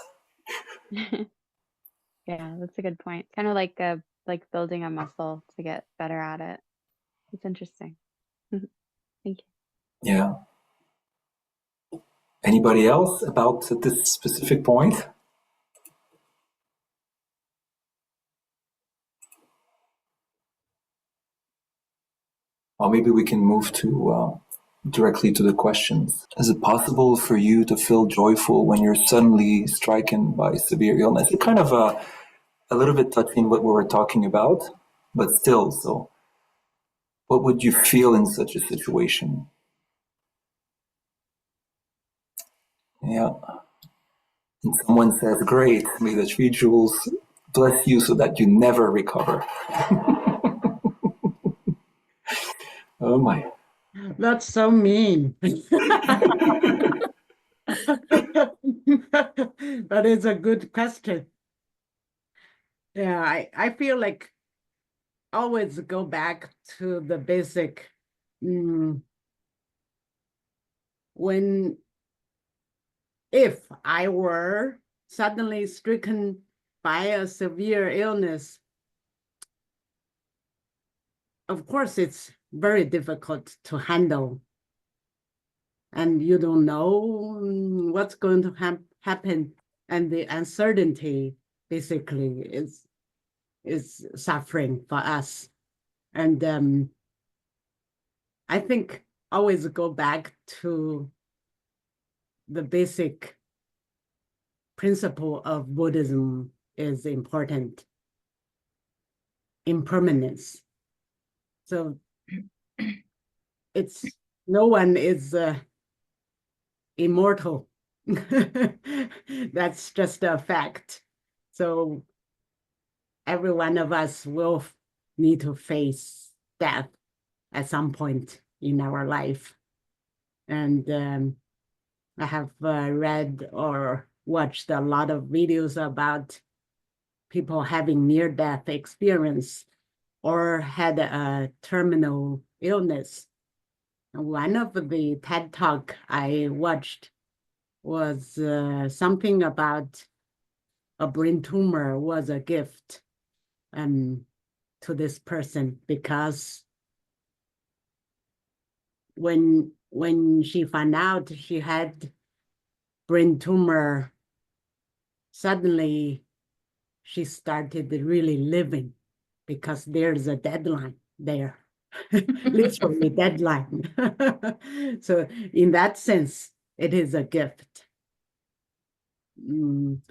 Yeah, that's a good point. Kind of like building a muscle to get better at it. It's interesting. Thank you. Yeah. Anybody else about this specific point? Or maybe we can move to directly to the questions. Is it possible for you to feel joyful when you're suddenly stricken by severe illness? It's kind of a little bit touching what we were talking about, but still, so what would you feel in such a situation? Yeah. And someone says, great, may the three jewels bless you so that you never recover. Oh my. That's so mean. But it's a good question. Yeah, I feel like always go back to the basic. If I were suddenly stricken by a severe illness, of course, it's very difficult to handle. and you don't know what's going to happen, and the uncertainty basically is suffering for us. And I think always go back to the basic principle of Buddhism is important: impermanence. So it's no one is immortal. That's just a fact. So every one of us will need to face death at some point in our life. And I have read or watched a lot of videos about people having near-death experience or had a terminal illness. One of the TED Talk I watched was something about a brain tumor was a gift to this person, because when she found out she had brain tumor, suddenly she started really living, because there's a deadline there. Literally deadline. So in that sense, it is a gift. And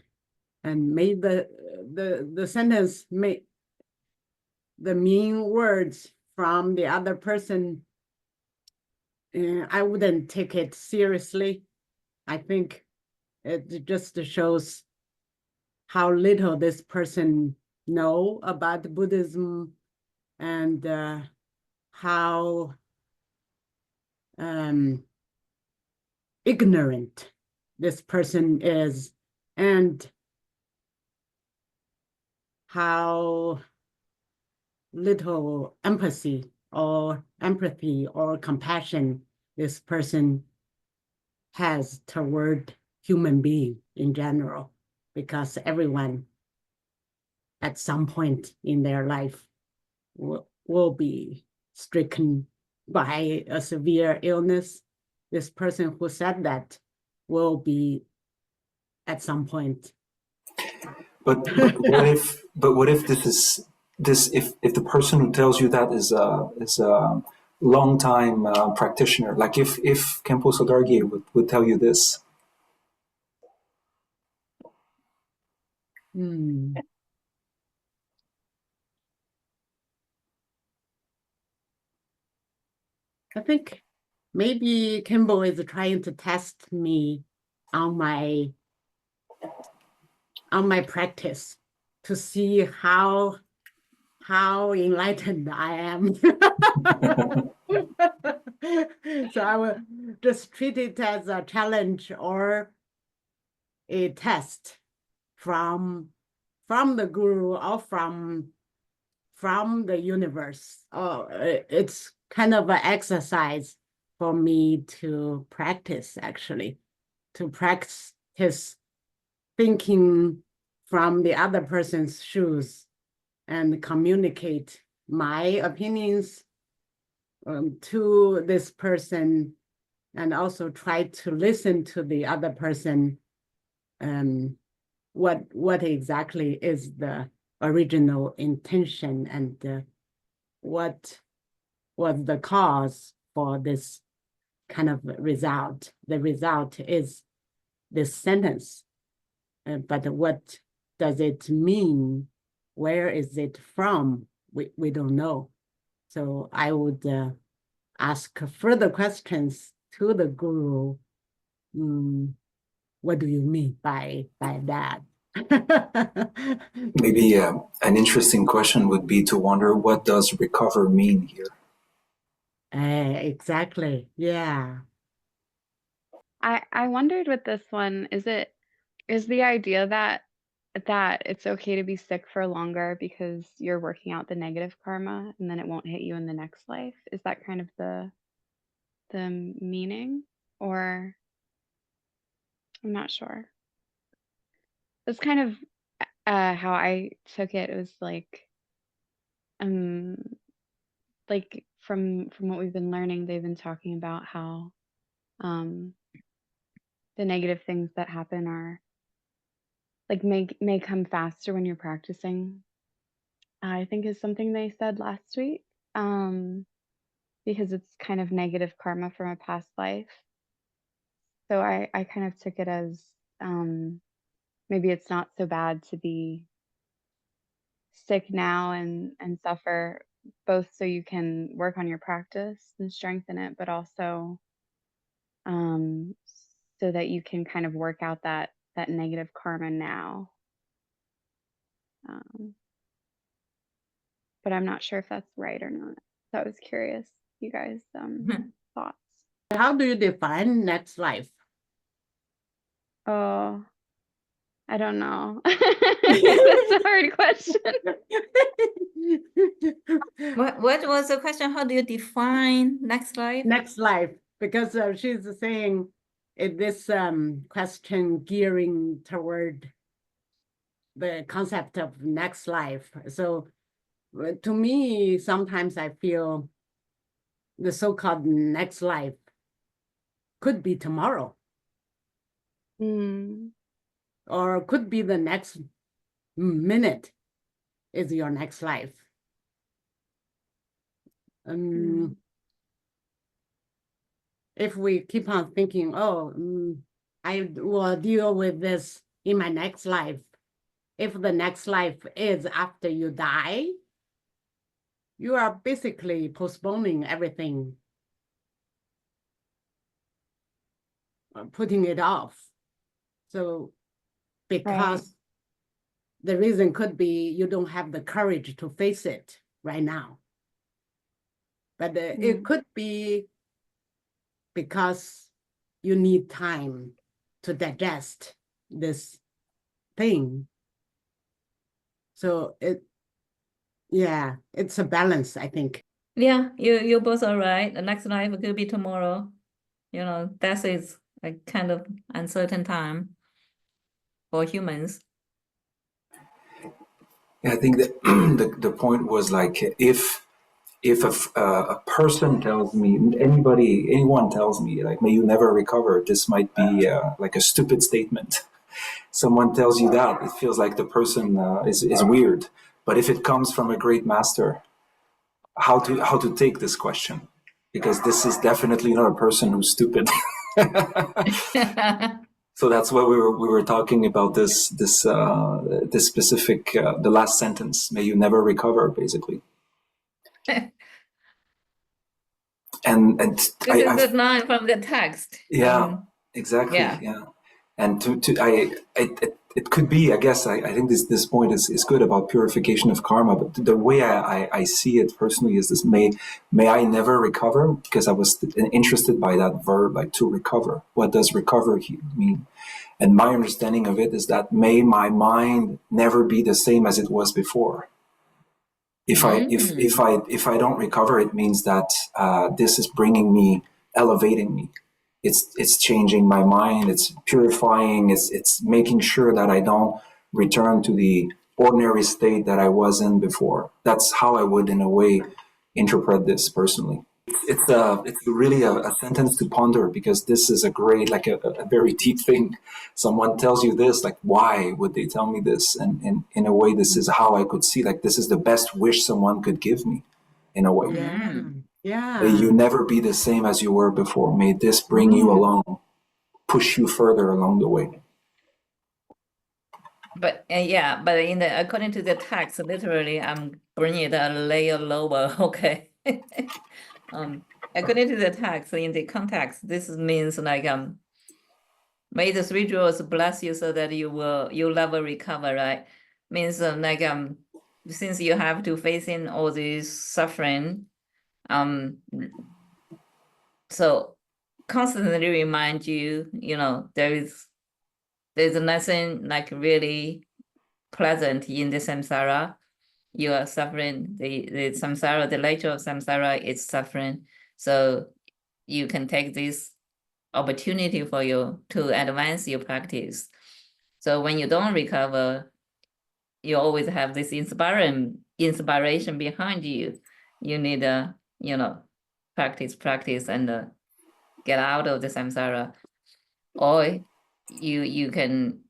may the sentence, may the mean words from the other person, I wouldn't take it seriously. I think it just shows how little this person know about Buddhism, and how ignorant this person is, and how little empathy or compassion this person has toward human being in general, because at some point in their life will be stricken by a severe illness. This person who said that will be at some point. But what if if the person who tells you that is a long time practitioner, like if Khenpo Sodargye would tell you this? I think maybe Khenpo is trying to test me on my practice, to see how enlightened I am. So I will just treat it as a challenge or a test from the guru or from the universe. It's kind of an exercise for me to practice, actually, to practice thinking from the other person's shoes and communicate my opinions to this person, and also try to listen to the other person. What exactly is the original intention, and what was the cause for this kind of result? The result is this sentence, but what does it mean? Where is it from? We don't know. So I would ask further questions to the guru. What do you mean by that? Maybe an interesting question would be to wonder, what does recover mean here? Exactly. Yeah. I wondered with this one, is the idea that it's okay to be sick for longer because you're working out the negative karma and then it won't hit you in the next life? Is that kind of the meaning? Or I'm not sure. That's kind of how I took it. It was like from what we've been learning, they've been talking about how um, the negative things that happen are like may come faster when you're practicing. I think is something they said last week, because it's kind of negative karma from a past life. So I kind of took it as maybe it's not so bad to be sick now and suffer, both so you can work on your practice and strengthen it, but also um, so that you can kind of work out that negative karma now. Um, but I'm not sure if that's right or not. So I was curious, you guys' thoughts. How do you define next life? Oh, I don't know. That's a hard question. What was the question? How do you define next life? Next life, because she's saying this question gearing toward the concept of next life. So to me, sometimes I feel the so-called next life could be tomorrow, or could be the next minute is your next life. If we keep on thinking, oh, I will deal with this in my next life. If the next life is after you die, you are basically postponing everything, putting it off. So because the reason could be you don't have the courage to face it right now. But it could be because you need time to digest this thing. So it's a balance, I think. Yeah, you both are right. The next life could be tomorrow. You know, that is a kind of uncertain time for humans. Yeah, I think that the point was like if a person tells me, anyone tells me like, may you never recover, this might be like a stupid statement. Someone tells you that, it feels like the person is weird. But if it comes from a great master, how to take this question? Because this is definitely not a person who's stupid. So that's why we were talking about this specific the last sentence. May you never recover, basically. And this is the line from the text. Yeah, exactly. Yeah. And it could be, I guess, I think this point is good about purification of karma, but the way I see it personally is this: may I never recover, because I was interested by that verb, like to recover. What does recover mean? And my understanding of it is that may my mind never be the same as it was before. If I don't recover, it means that this is bringing me, elevating me. It's changing my mind. It's purifying. It's making sure that I don't return to the ordinary state that I was in before. That's how I would, in a way, interpret this personally. It's really a sentence to ponder, because this is a great, like a very deep thing. Someone tells you this, like, why would they tell me this? And in a way, this is how I could see, like, this is the best wish someone could give me, in a way. Yeah. May you never be the same as you were before. May this bring you along, push you further along the way. But but according to the text, literally, I'm bringing it a layer lower. Okay. According to the text, in the context, this means like may the three jewels bless you so that you'll never recover, right? Means like since you have to face in all this suffering, so constantly remind you, there's nothing like really pleasant in the samsara. You are suffering. The samsara, the nature of samsara is suffering. So you can take this opportunity for you to advance your practice. So when you don't recover, you always have this inspiration behind you. You need practice, and get out of the samsara, or you can,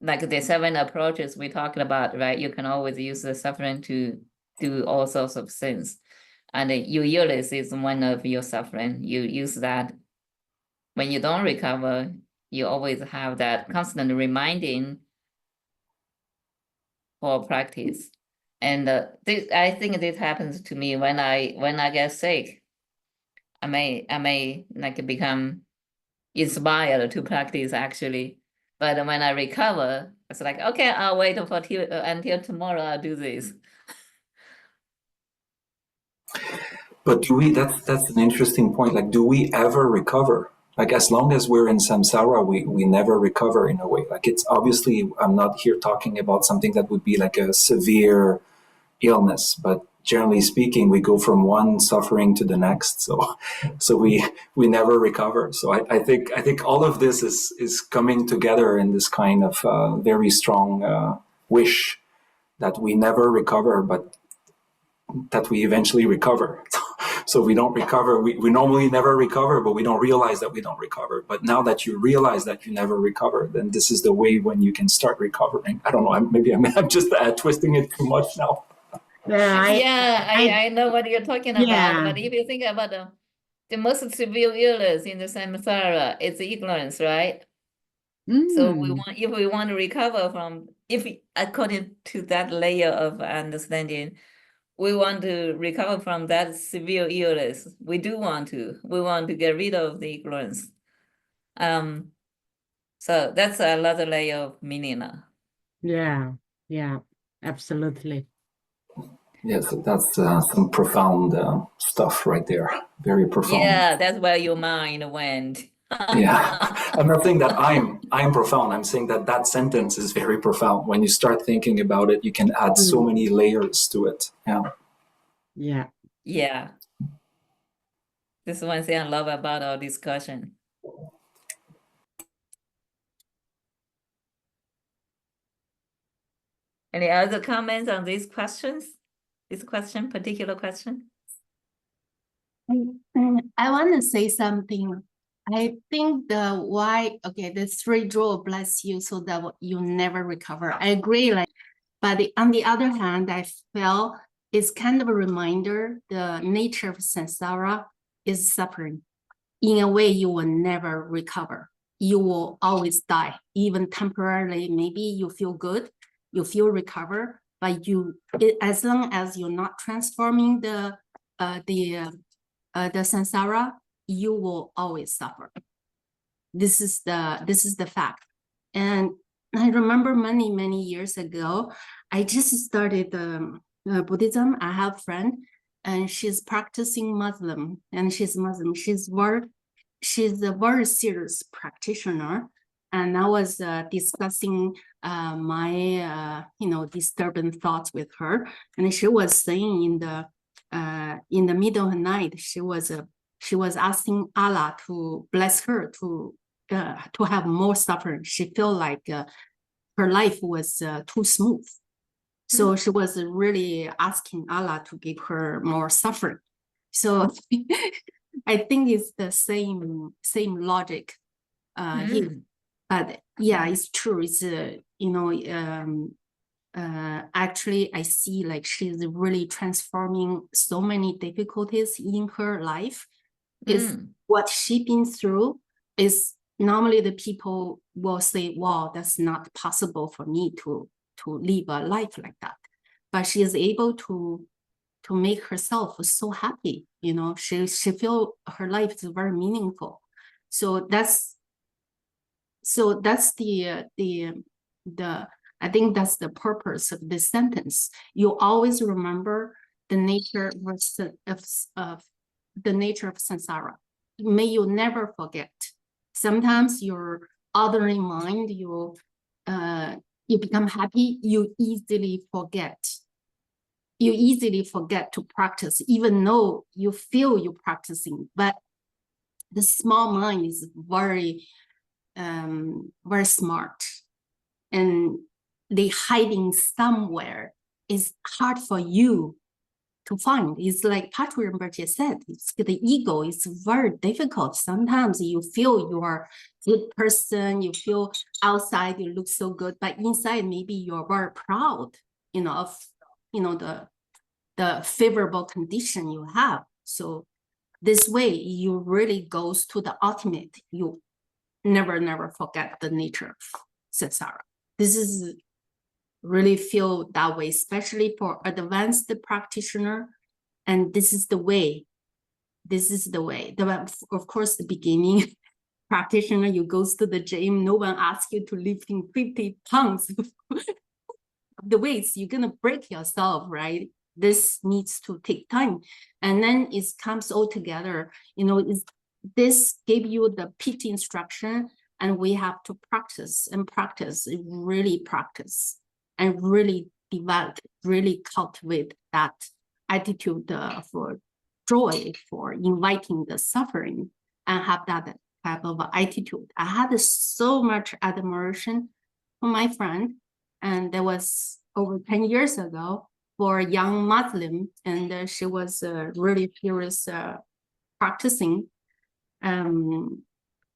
like the 7 approaches we talked about, right? You can always use the suffering to do all sorts of things. And illness is one of your suffering. You use that. When you don't recover, you always have that constant reminding for practice. And I think this happens to me when I get sick. I may like become inspired to practice actually, but when I recover, it's like, okay, I'll wait for until tomorrow. I'll do this. But do we? That's an interesting point. Like, do we ever recover? Like, as long as we're in samsara, we never recover in a way. Like, it's obviously, I'm not here talking about something that would be like a severe illness, but generally speaking, we go from one suffering to the next. So we never recover. So I think all of this is coming together in this kind of very strong wish that we never recover, but that we eventually recover. So we don't recover. We normally never recover, but we don't realize that we don't recover. But now that you realize that you never recover, then this is the way when you can start recovering. I don't know. Maybe I'm just twisting it too much now. I know what you're talking about. Yeah. But if you think about the most severe illness in the samsara, it's ignorance, right? So if we want to recover from, according to that layer of understanding, we want to recover from that severe illness. We want to get rid of the ignorance. So that's another layer of meaning now. Yeah, absolutely. Yes, that's some profound stuff right there. Very profound. Yeah, that's where your mind went. Yeah, I'm not saying that I'm profound. I'm saying that sentence is very profound. When you start thinking about it, you can add so many layers to it. Yeah. This is one thing I love about our discussion. Any other comments on these questions? This question, particular question? I want to say something. I think the 3 jewel bless you so that you never recover. I agree. But on the other hand, I felt it's kind of a reminder. The nature of samsara is suffering. In a way, you will never recover. You will always die, even temporarily. Maybe you feel good, you feel recover, but as long as you're not transforming the samsara, you will always suffer. This is the fact. And I remember many years ago, I just started Buddhism. I have a friend, and she's practicing Muslim, and she's Muslim. She's a very serious practitioner. And I was discussing my disturbing thoughts with her, and she was saying in the middle of the night, she was asking Allah to bless her to have more suffering. She felt like her life was too smooth. So she was really asking Allah to give her more suffering. So I think it's the same logic here. But yeah, it's true. It's actually I see like she's really transforming so many difficulties in her life. Is what she's been through is normally the people will say, wow, that's not possible for me to live a life like that. But she is able to make herself so happy. She feel her life is very meaningful. So that's the I think that's the purpose of this sentence. You always remember the nature of the nature of samsara. May you never forget. Sometimes your othering mind, you become happy, you easily forget. You easily forget to practice, even though you feel you're practicing. But the small mind is very smart, and they hiding somewhere. It's hard for you to find. It's like Patrick Rinpoche said, it's the ego is very difficult. Sometimes you feel you are a good person, you feel outside you look so good, but inside maybe you're very proud, of the favorable condition you have. So this way you really goes to the ultimate. You never forget the nature of samsara. This is really feel that way, especially for advanced practitioner. And this is the way. Of course, the beginning practitioner, you goes to the gym, no one asks you to lifting 50 pounds of the weights, you're gonna break yourself, right? This needs to take time. And then it comes all together, this gave you the PT instruction, and we have to practice, really practice, and really develop, really cultivate that attitude for joy, for inviting the suffering, and have that type of attitude. I had so much admiration for my friend, and that was over 10 years ago, for a young Muslim, and she was really furious practicing.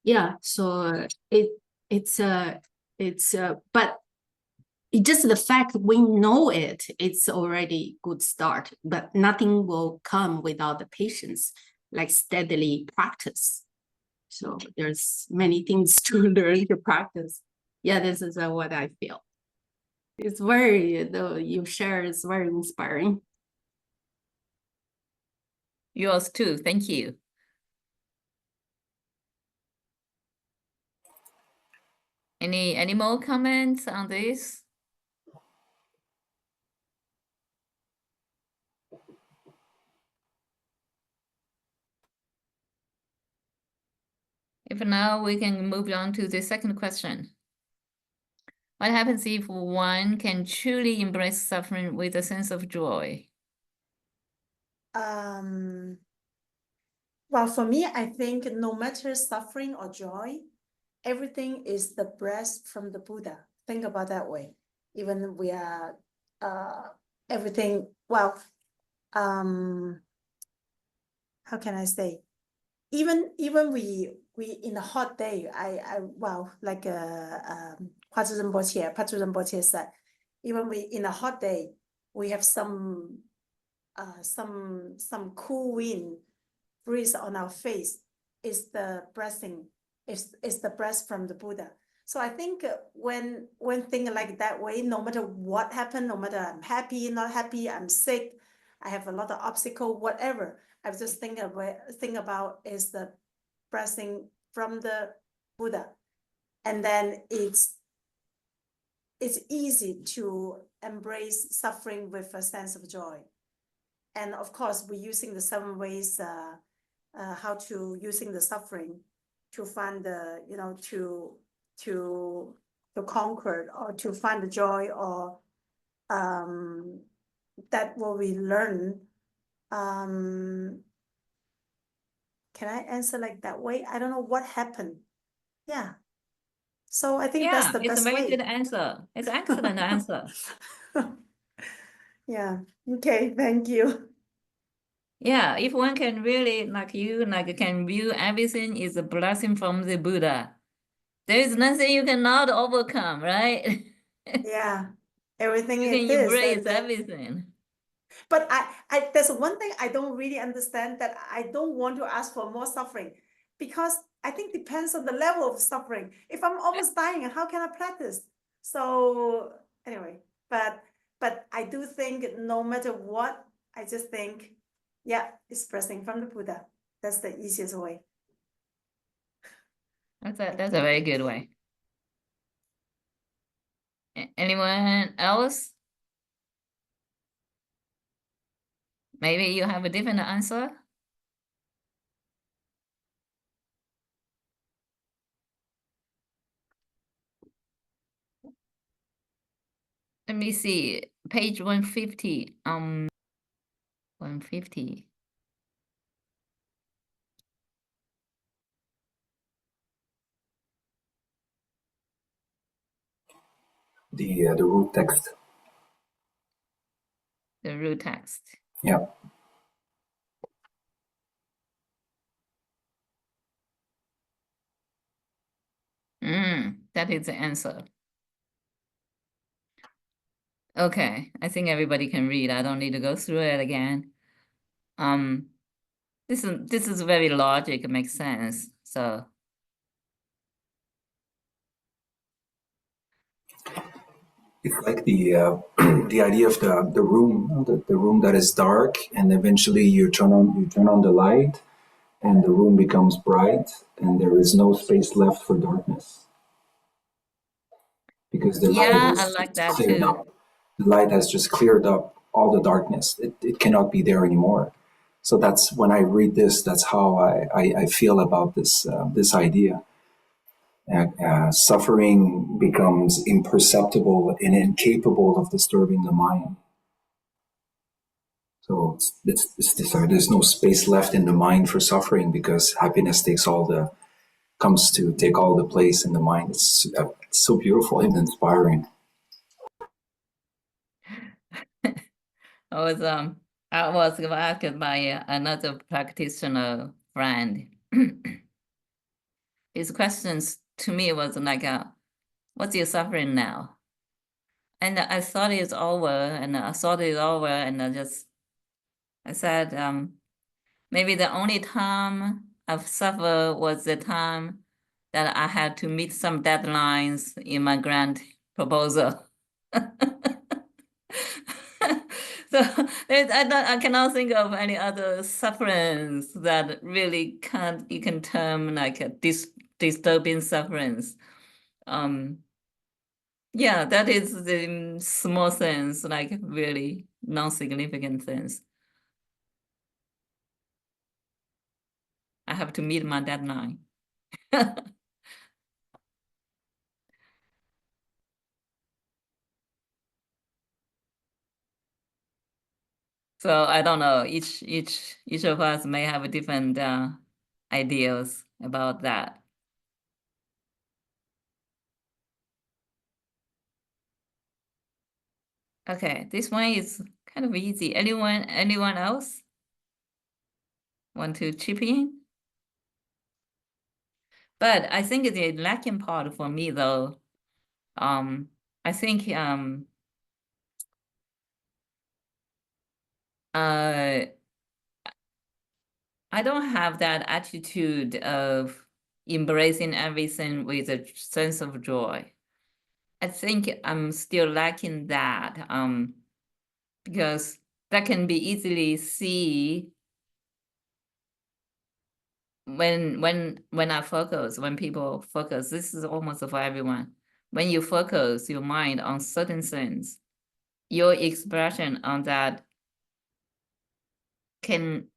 Yeah, so but it's just the fact we know it's already good start, but nothing will come without the patience, like steadily practice. So there's many things to learn to practice. Yeah, this is what I feel. It's you share is very inspiring. Yours too. Thank you. Any more comments on this? If now, we can move on to the second question. What happens if one can truly embrace suffering with a sense of joy? Well, for me, I think no matter suffering or joy, everything is the breath from the Buddha. Think about that way. Even we are everything, well, how can I say? Even we in a hot day, like Patrick Rinpoche said, even we in a hot day, we have some cool wind breeze on our face, is the blessing, is the breath from the Buddha. So I think when thinking like that way, no matter what happened, no matter I'm happy, not happy, I'm sick, I have a lot of obstacle, whatever, I was just think about is the blessing from the Buddha. And then it's easy to embrace suffering with a sense of joy. And of course, we're using the 7 ways how to using the suffering to find the, to conquer or to find the joy, or that what we learn. Can I answer like that way? I don't know what happened. Yeah. So I think that's the it's best a very way. good answer. It's an excellent answer. Yeah. Okay. Thank you. Yeah, if one can really, can view everything is a blessing from the Buddha, there is nothing you cannot overcome, right? Yeah. Everything You it can is. embrace everything. But I there's one thing I don't really understand, that I don't want to ask for more suffering, because I think depends on the level of suffering. If I'm almost dying, how can I practice? So anyway, but I do think no matter what, I just think, yeah, it's blessing from the Buddha. That's the easiest way. That's a very good way. Anyone else? Maybe you have a different answer? Let me see, page 150. 150. The root text. The root text. Yeah. That is the answer. Okay, I think everybody can read. I don't need to go through it again. This is very logic, it makes sense. So It's like the the idea of the room, the room that is dark, and eventually you turn on the light, and the room becomes bright, and there is no space left for darkness because the light yeah, I is like that cleared too. up. The light has just cleared up all the darkness. It cannot be there anymore. So that's when I read this. That's how I feel about this idea. Suffering becomes imperceptible and incapable of disturbing the mind. So it's this, there's no space left in the mind for suffering because happiness comes to take all the place in the mind. It's so beautiful and inspiring. I was asked by another practitioner friend. His questions to me was like, what's your suffering now? And I thought it's over, and I thought it's over, and I said, maybe the only time I've suffered was the time that I had to meet some deadlines in my grant proposal. So I cannot think of any other sufferings that really you can term like a disturbing sufferings. Yeah, that is the small things, like really non-significant things. I have to meet my deadline. So I don't know. Each of us may have different ideas about that. Okay, this one is kind of easy. Anyone else want to chip in? But I think the lacking part for me though, I think I don't have that attitude of embracing everything with a sense of joy. I think I'm still lacking that, because that can be easily see when I focus, when people focus. This is almost for everyone. When you focus your mind on certain things, your expression on that can.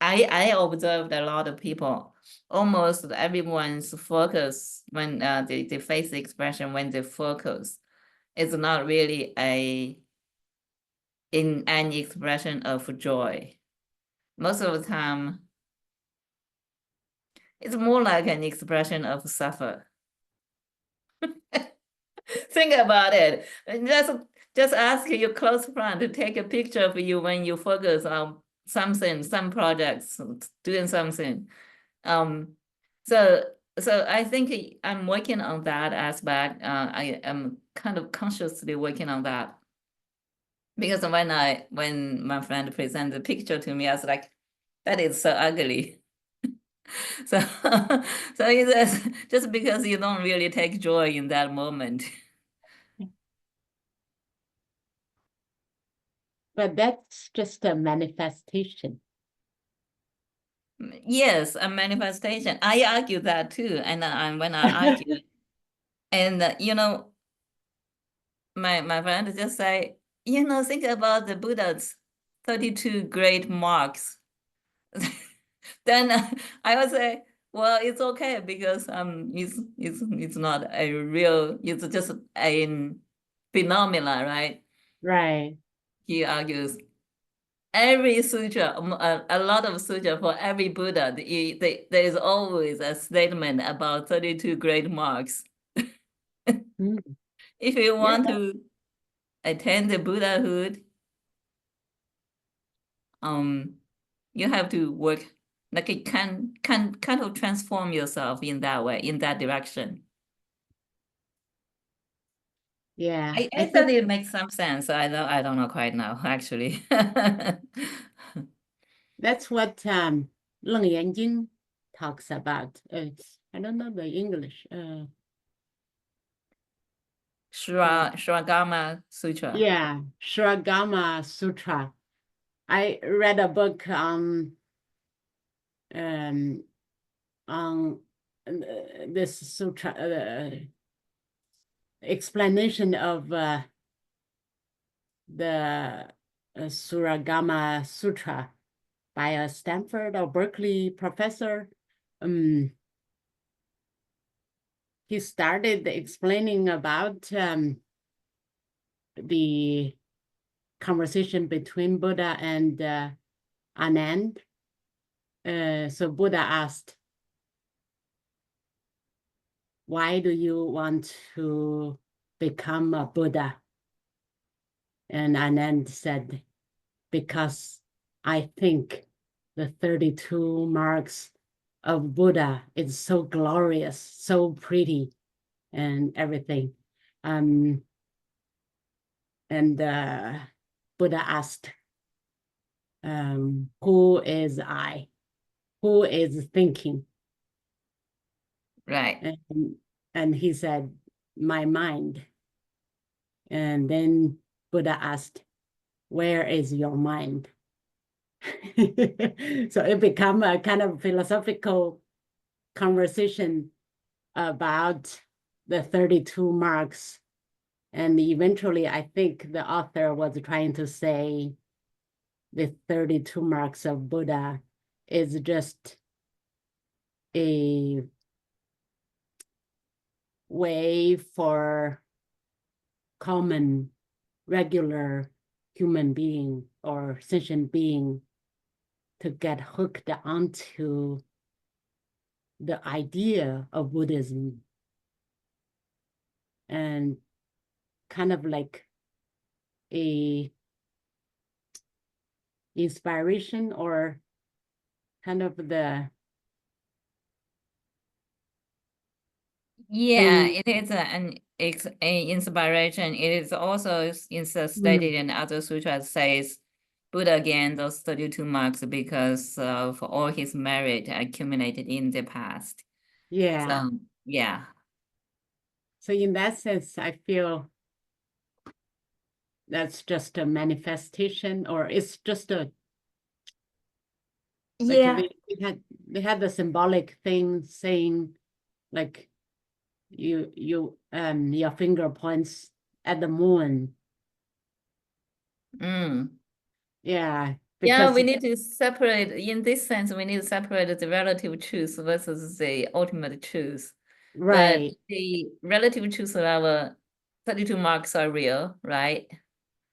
I observed a lot of people. Almost everyone's focus when the face expression when they focus is not really in an expression of joy. Most of the time, it's more like an expression of suffer. Think about it. Just ask your close friend to take a picture of you when you focus on something, some projects, doing something. So I think I'm working on that aspect. I am kind of consciously working on that. Because when my friend presented the picture to me, I was like, that is so ugly. So it's just because you don't really take joy in that moment. But that's just a manifestation. Yes, a manifestation. I argue that too, and when I argue, and my friend just say, think about the Buddha's 32 great marks. Then I would say, well, it's okay because it's not a real, it's just a phenomena, right? Right. He argues every sutra, a lot of sutra for every Buddha, there is always a statement about 32 great marks. Mm. If you want Yeah. to attain the Buddhahood, you have to work, like it can kind of transform yourself in that way, in that direction. Yeah, I thought it makes some sense. I don't know quite now, actually. that's what Leng Yanjing talks about. I don't know the English. Shravagama Sutra. Yeah, Shravagama Sutra. I read a book on this sutra, explanation of the Suragama Sutra by a Stanford or Berkeley professor. He started explaining about the conversation between Buddha and Anand. So Buddha asked, why do you want to become a Buddha? And Anand said, because I think the 32 marks of Buddha is so glorious, so pretty, and everything. And Buddha asked, who is I? Who is thinking? Right. And he said, my mind. And then Buddha asked, where is your mind? So it became a kind of philosophical conversation about the 32 marks. And eventually, I think the author was trying to say the 32 marks of Buddha is just a way for common, regular human being or sentient being to get hooked onto the idea of Buddhism and kind of like a inspiration or kind of the Yeah, thing. it is an inspiration. It is also stated in other sutras says Buddha gained those 32 marks because of all his merit accumulated in the past. Yeah. So yeah. So in that sense, I feel that's just a manifestation, or it's just a like Yeah. they had the symbolic thing saying like your finger points at the moon. Mm. Yeah, Yeah, because we need to separate, in this sense, we need to separate the relative truth versus the ultimate truth. But right. the relative truth level, 32 marks are real, right?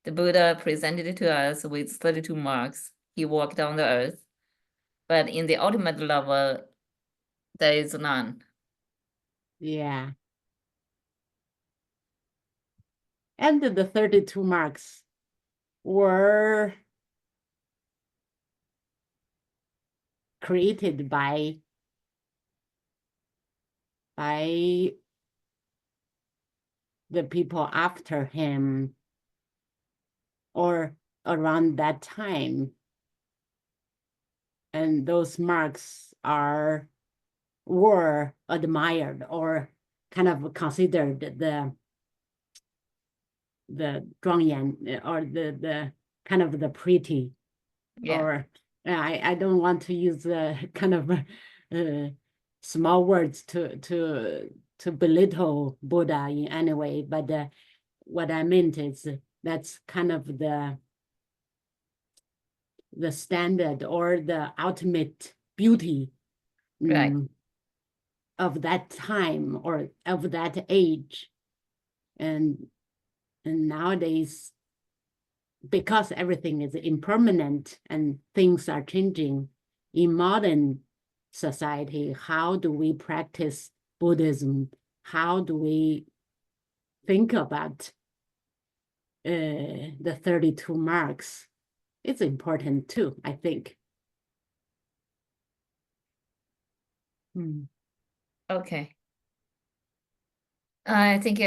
The Buddha presented it to us with 32 marks. He walked on the earth. But in the ultimate level, there is none. Yeah. And the 32 marks were created by the people after him or around that time. And those marks were admired or kind of considered the 庄严 or the kind of the pretty. Yeah. Or I don't want to use kind of small words to belittle Buddha in any way, but what I meant is that's kind of the standard or the ultimate beauty Right. of that time or of that age. And nowadays, because everything is impermanent and things are changing in modern society, how do we practice Buddhism? How do we think about the 32 marks? It's important too, I think. Okay. I think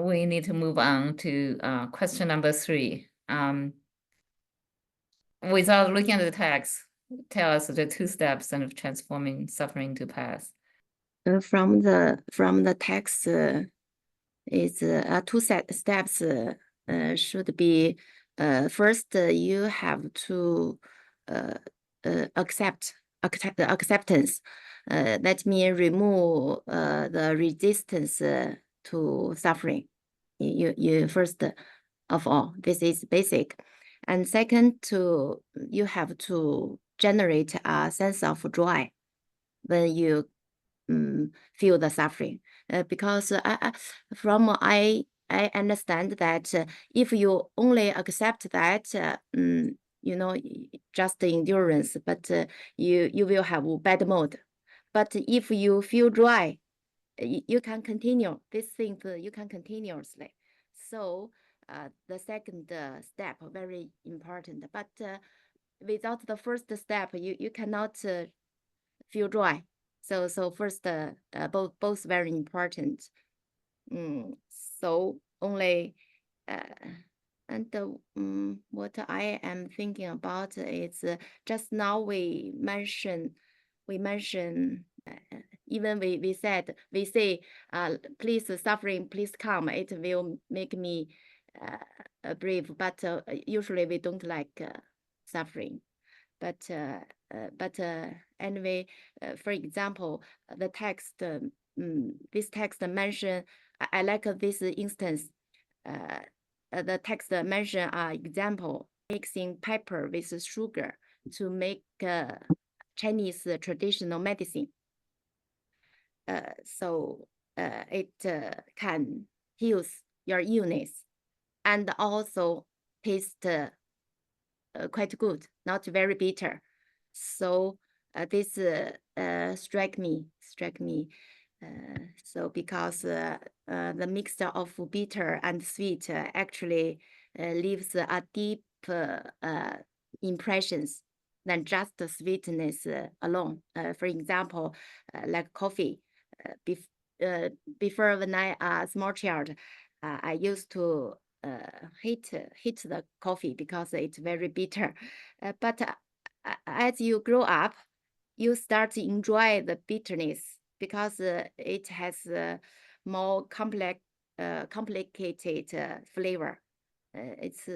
we need to move on to question number 3. Without looking at the text, tell us the 2 steps of transforming suffering to path. From the text, is 2 steps should be first you have to accept the acceptance. That means remove the resistance to suffering. You first of all, this is basic. And second, you have to generate a sense of joy when you feel the suffering. Because I understand that if you only accept that, you know, just the endurance, but you will have bad mood. But if you feel joy, you can continue these things. You can continuously. So the second step very important. But without the first step, you cannot feel joy. So first, both very important. So only, and what I am thinking about is just now we mentioned even we say please suffering, please come. It will make me brave. But usually we don't like suffering. But anyway, for example, the text, this text mention, I like this instance. The text mention example, mixing pepper with sugar to make Chinese traditional medicine. So it can heal your illness and also taste quite good, not very bitter. So this strike me. So because the mixture of bitter and sweet actually leaves a deep impressions than just the sweetness alone. For example, like coffee. Before when I small child, I used to hate the coffee because it's very bitter. But as you grow up, you start to enjoy the bitterness because it has more complicated flavor. It's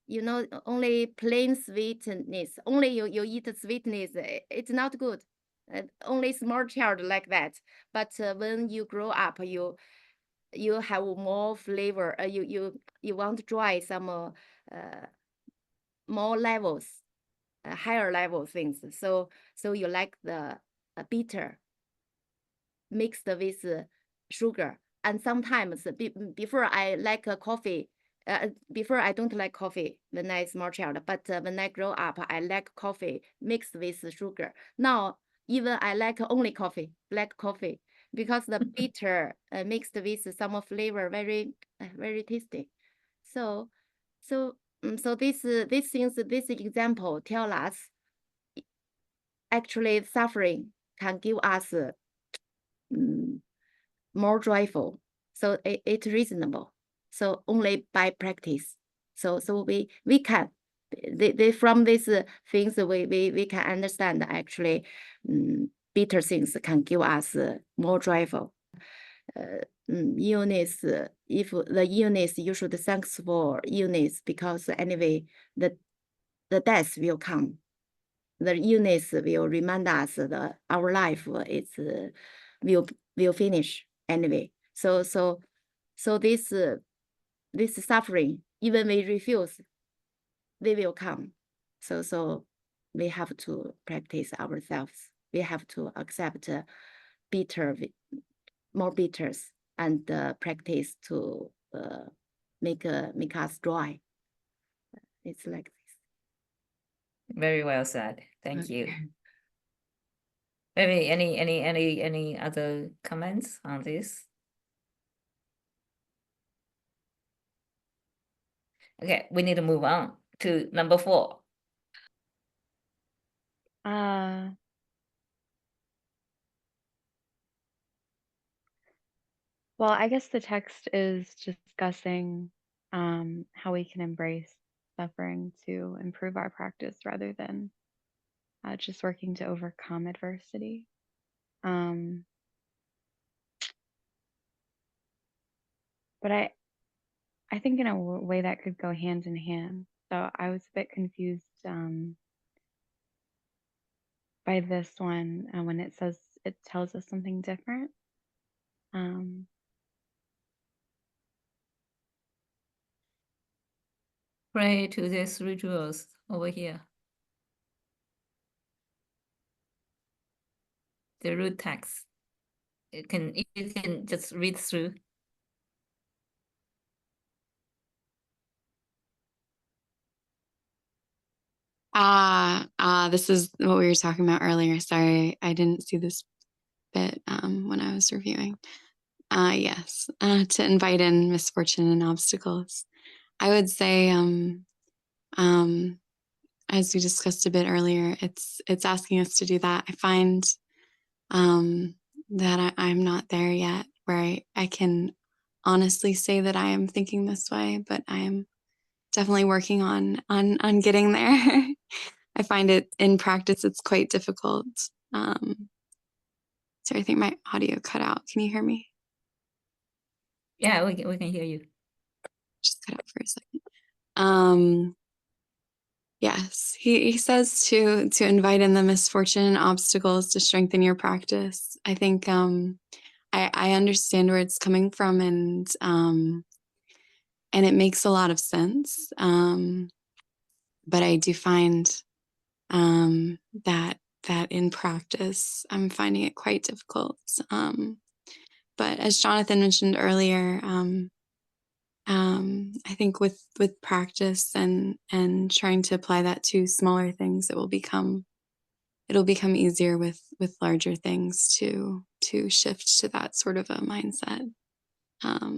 you know, only plain sweetness. Only you eat sweetness. It's not good. Only small child like that. But when you grow up, you have more flavor. You want to try some more levels, higher level things. So you like the bitter mixed with sugar. And sometimes before I like coffee, before I don't like coffee when I small child, but when I grow up, I like coffee mixed with sugar. Now even I like only coffee, black coffee, because the bitter mixed with some flavor very tasty. So these things, this example tell us actually suffering can give us more joyful. So it's reasonable. So only by practice. So we can from these things we can understand actually bitter things can give us more joyful. Illness, if the illness, you should thanks for illness, because anyway the death will come. The illness will remind us that our life is will finish anyway. So this suffering, even we refuse, they will come. So we have to practice ourselves. We have to accept more bitters, and practice to make us joy. It's like this. Very well said. Thank Okay. you. Maybe any other comments on this? Okay, we need to move on to number 4. Well, I guess the text is discussing how we can embrace suffering to improve our practice rather than just working to overcome adversity. But I think in a way that could go hand in hand. So I was a bit confused by this one when it says it tells us something different. Pray to these rituals over here. The root text. You can just read through. This is what we were talking about earlier. Sorry, I didn't see this bit when I was reviewing. Yes, to invite in misfortune and obstacles. I would say, as we discussed a bit earlier, it's asking us to do that. I find that I'm not there yet, where I can honestly say that I am thinking this way, but I am definitely working on getting there. I find it in practice, it's quite difficult. So I think my audio cut out. Can you hear me? Yeah, we can hear you. Just cut out for a second. Yes, he says to invite in the misfortune and obstacles to strengthen your practice. I think I understand where it's coming from, and it makes a lot of sense. But I do find that in practice, I'm finding it quite difficult. But as Jonathan mentioned earlier, I think with practice and trying to apply that to smaller things, it'll become easier with larger things to shift to that sort of a mindset. Yeah,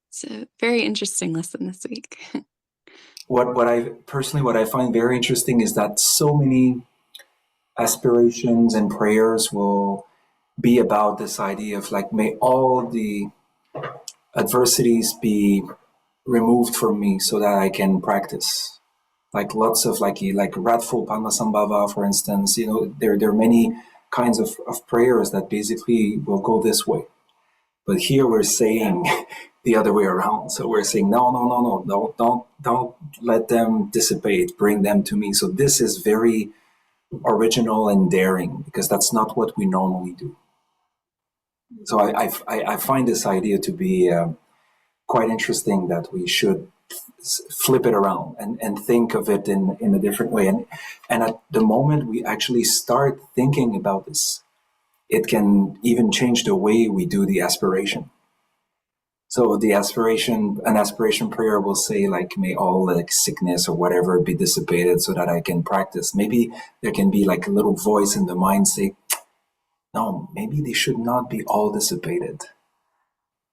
it's a very interesting lesson this week. What I find very interesting is that so many aspirations and prayers will be about this idea of like, may all the adversities be removed from me so that I can practice. Like lots of like Radful Padmasambhava, for instance, there are many kinds of prayers that basically will go this way. But here we're saying the other way around. So we're saying, no, don't let them dissipate, bring them to me. So this is very original and daring, because that's not what we normally do. So I find this idea to be quite interesting, that we should flip it around and think of it in a different way. And at the moment we actually start thinking about this, it can even change the way we do the aspiration. So an aspiration prayer will say like, may all like sickness or whatever be dissipated so that I can practice. Maybe there can be like a little voice in the mind say, no, maybe they should not be all dissipated.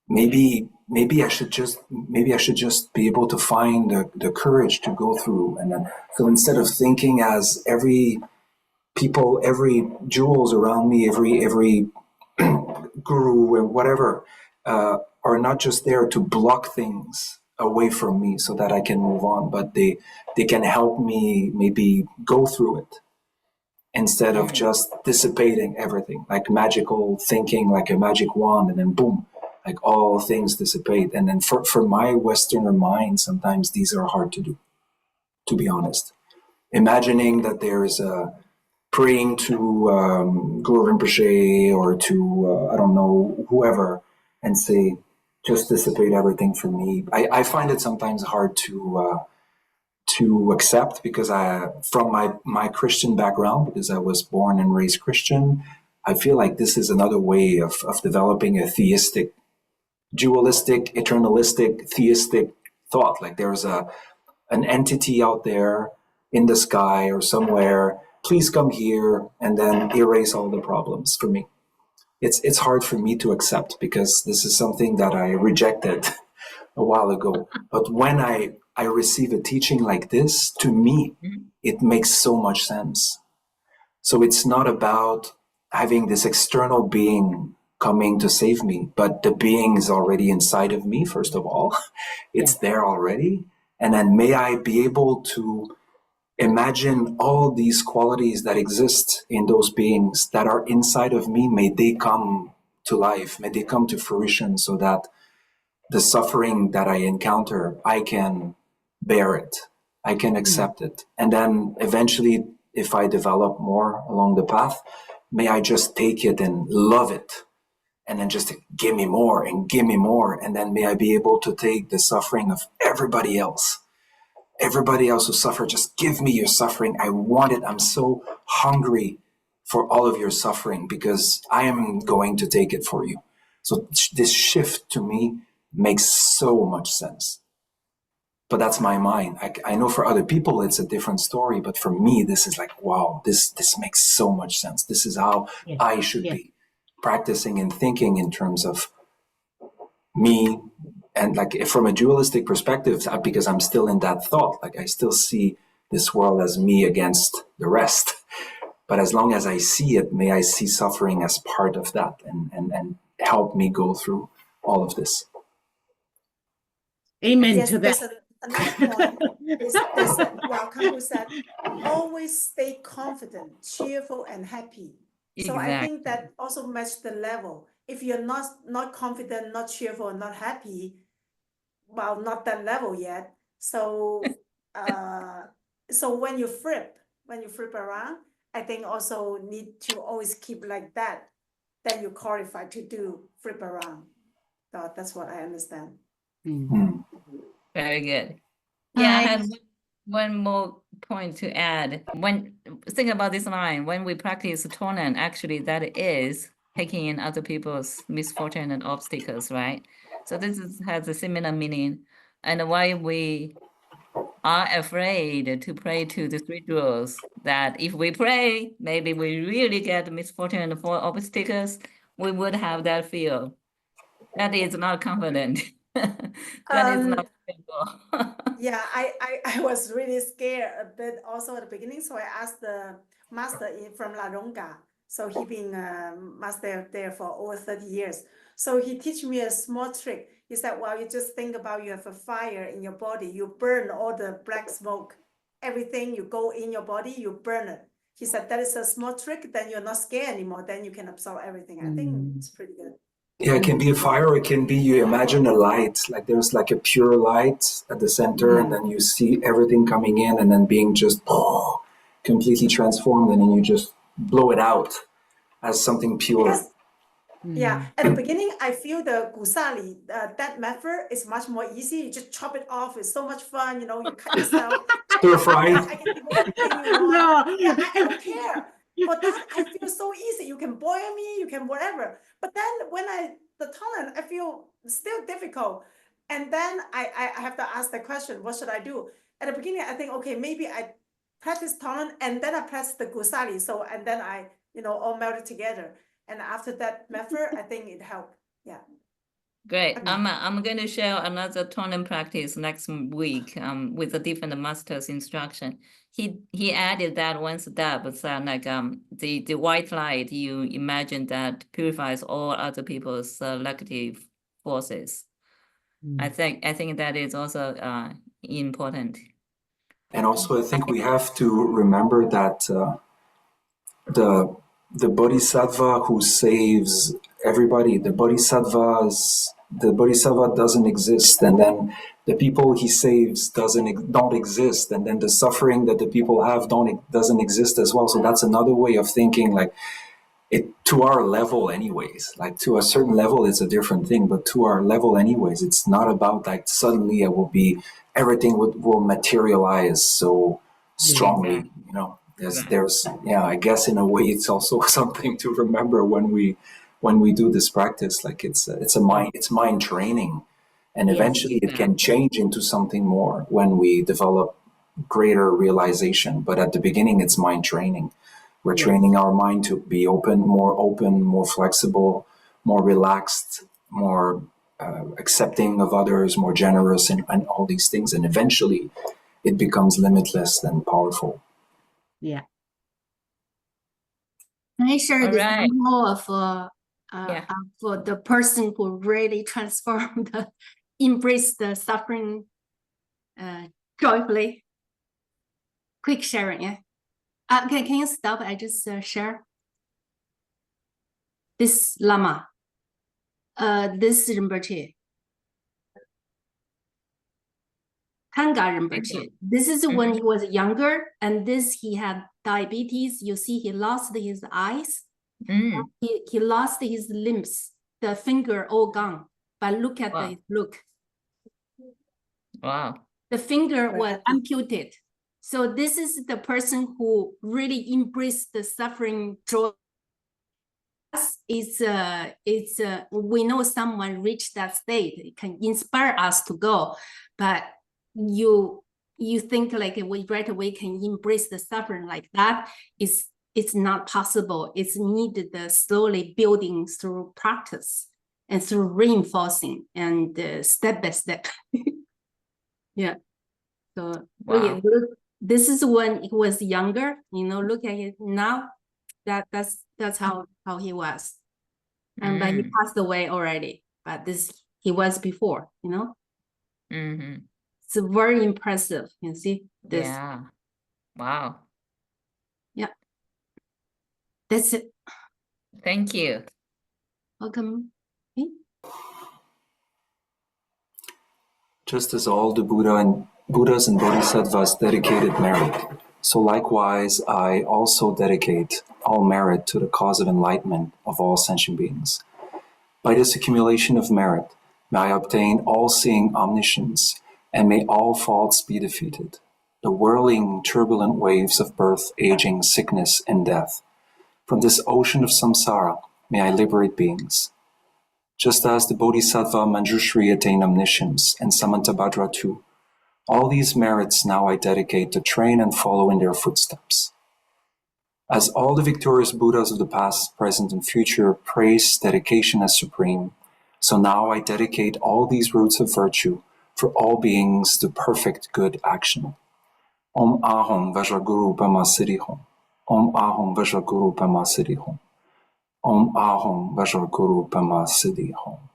Maybe I should just be able to find the courage to go through. And then, so instead of thinking as every jewels around me, every guru and whatever, are not just there to block things away from me so that I can move on, but they can help me maybe go through it, instead of just dissipating everything, like magical thinking, like a magic wand, and then boom, like all things dissipate. And then for my Westerner mind, sometimes these are hard to do, to be honest. Imagining that there is a praying to Guru Rinpoche or to, I don't know, whoever, and say, just dissipate everything for me. I find it sometimes hard to accept, because from my Christian background, because I was born and raised Christian, I feel like this is another way of developing a theistic, dualistic, eternalistic, theistic thought. Like there's an entity out there in the sky or somewhere, please come here and then erase all the problems for me. It's hard for me to accept, because this is something that I rejected a while ago. But when I receive a teaching like this, to me, it makes so much sense. So it's not about having this external being coming to save me, but the being is already inside of me, first of all. It's there already. And then may I be able to imagine all these qualities that exist in those beings that are inside of me. May they come to life, may they come to fruition, so that the suffering that I encounter, I can bear it, I can accept it. And then eventually, if I develop more along the path, may I just take it and love it, and then just give me more and give me more. And then may I be able to take the suffering of everybody else who suffer. Just give me your suffering. I want it. I'm so hungry for all of your suffering, because I am going to take it for you. So this shift to me makes so much sense. But that's my mind. I know for other people it's a different story, but for me this is like, wow, this makes so much sense. This is how I should be practicing and thinking in terms of me. And like from a dualistic perspective, because I'm still in that thought, like I still see this world as me against the rest. But as long as I see it, may I see suffering as part of that, and help me go through all of this. Amen to that. Another point is well, Khenpo said, always stay confident, cheerful, and happy. So I think that also matches the level. If you're not confident, not cheerful, and not happy, well, not that level yet. So so when you flip around, I think also need to always keep like that. Then you qualify to do flip around. So that's what I understand. Very good. Yeah, I have one more point to add. When think about this line, when we practice tolerance, actually that is taking in other people's misfortune and obstacles, right? So this has a similar meaning. And why we are afraid to pray to the three jewels, that if we pray, maybe we really get misfortune and four obstacles, we would have that fear. That is not confident. That is not simple. Yeah, I was really scared a bit also at the beginning. So I asked the master from La Ronga. So he been master there for over 30 years. So he teach me a small trick. He said, well, you just think about you have a fire in your body. You burn all the black smoke. Everything you go in your body, you burn it. He said, that is a small trick. Then you're not scared anymore. Then you can absorb everything. I think it's pretty good. Yeah, it can be a fire, or it can be, you imagine a light, like there's like a pure light at the center, and then you see everything coming in and then being just completely transformed, and then you just blow it out as something pure. Yes. Yeah, at the beginning, I feel the gusali, that method is much more easy. You just chop it off. It's so much fun, you cut yourself. Stir fry. I can do anything you want. Yeah, I don't care. For that, I feel so easy. You can boil me, you can whatever. But then when the tolerance, I feel still difficult. And then I have to ask the question, what should I do? At the beginning, I think, okay, maybe I practice tolerance and then I practice the gusali. So, and then I, all melted together. And after that method, I think it helped. Yeah. Great. I'm going to share another tolerant practice next week with a different master's instruction. He added that one step, so like the white light, you imagine that purifies all other people's negative forces. I think that is also important. And also I think we have to remember that the bodhisattva who saves everybody, the bodhisattva doesn't exist, and then the people he saves don't exist, and then the suffering that the people have doesn't exist as well. So that's another way of thinking, like it to our level anyways. Like to a certain level it's a different thing, but to our level anyways, it's not about like suddenly everything will materialize so strongly, There's I guess in a way it's also something to remember when we do this practice. Like it's mind training, and eventually it can change into something more when we develop greater realization. But at the beginning, it's mind training. We're training our mind to be open, more flexible, more relaxed, more accepting of others, more generous, and all these things. And eventually, it becomes limitless and powerful. Yeah. Can I share the example of Yeah. for the person who really transformed, embrace the suffering joyfully. Quick sharing, yeah. Can you stop? I just share. This Lama, this Rinpoche, Kanga Rinpoche. This is when he was younger, and this he had diabetes. You see, he lost his eyes. He lost his limbs, the finger all gone. But look at the look. Wow. The finger was amputated. So this is the person who really embraced the suffering joy. We know someone reached that state. It can inspire us to go, but you think like we right away can embrace the suffering like that. It's not possible. It's needed the slowly building through practice and through reinforcing and step by step. Yeah. So Wow. this is when he was younger. Look at it now. That's how he was. And but he passed away already. But he was before. It's very impressive. You see this. Yeah. Wow. Yeah. That's it. Thank you. Welcome. Okay. Just as all the Buddhas and Bodhisattvas dedicated merit, so likewise I also dedicate all merit to the cause of enlightenment of all sentient beings. By this accumulation of merit, may I obtain all-seeing omniscience, and may all faults be defeated. The whirling, turbulent waves of birth, aging, sickness, and death. From this ocean of samsara, may I liberate beings. Just as the Bodhisattva Manjushri attained omniscience, and Samantabhadra too, all these merits now I dedicate to train and follow in their footsteps. As all the victorious Buddhas of the past, present, and future praise dedication as supreme, so now I dedicate all these roots of virtue for all beings to perfect good action. Om Ahom Vajraguru Pema Siddhi Hom. Om Ahom Vajraguru Pema Siddhi Hom. Om Ahom Vajraguru Pema Siddhi Hom.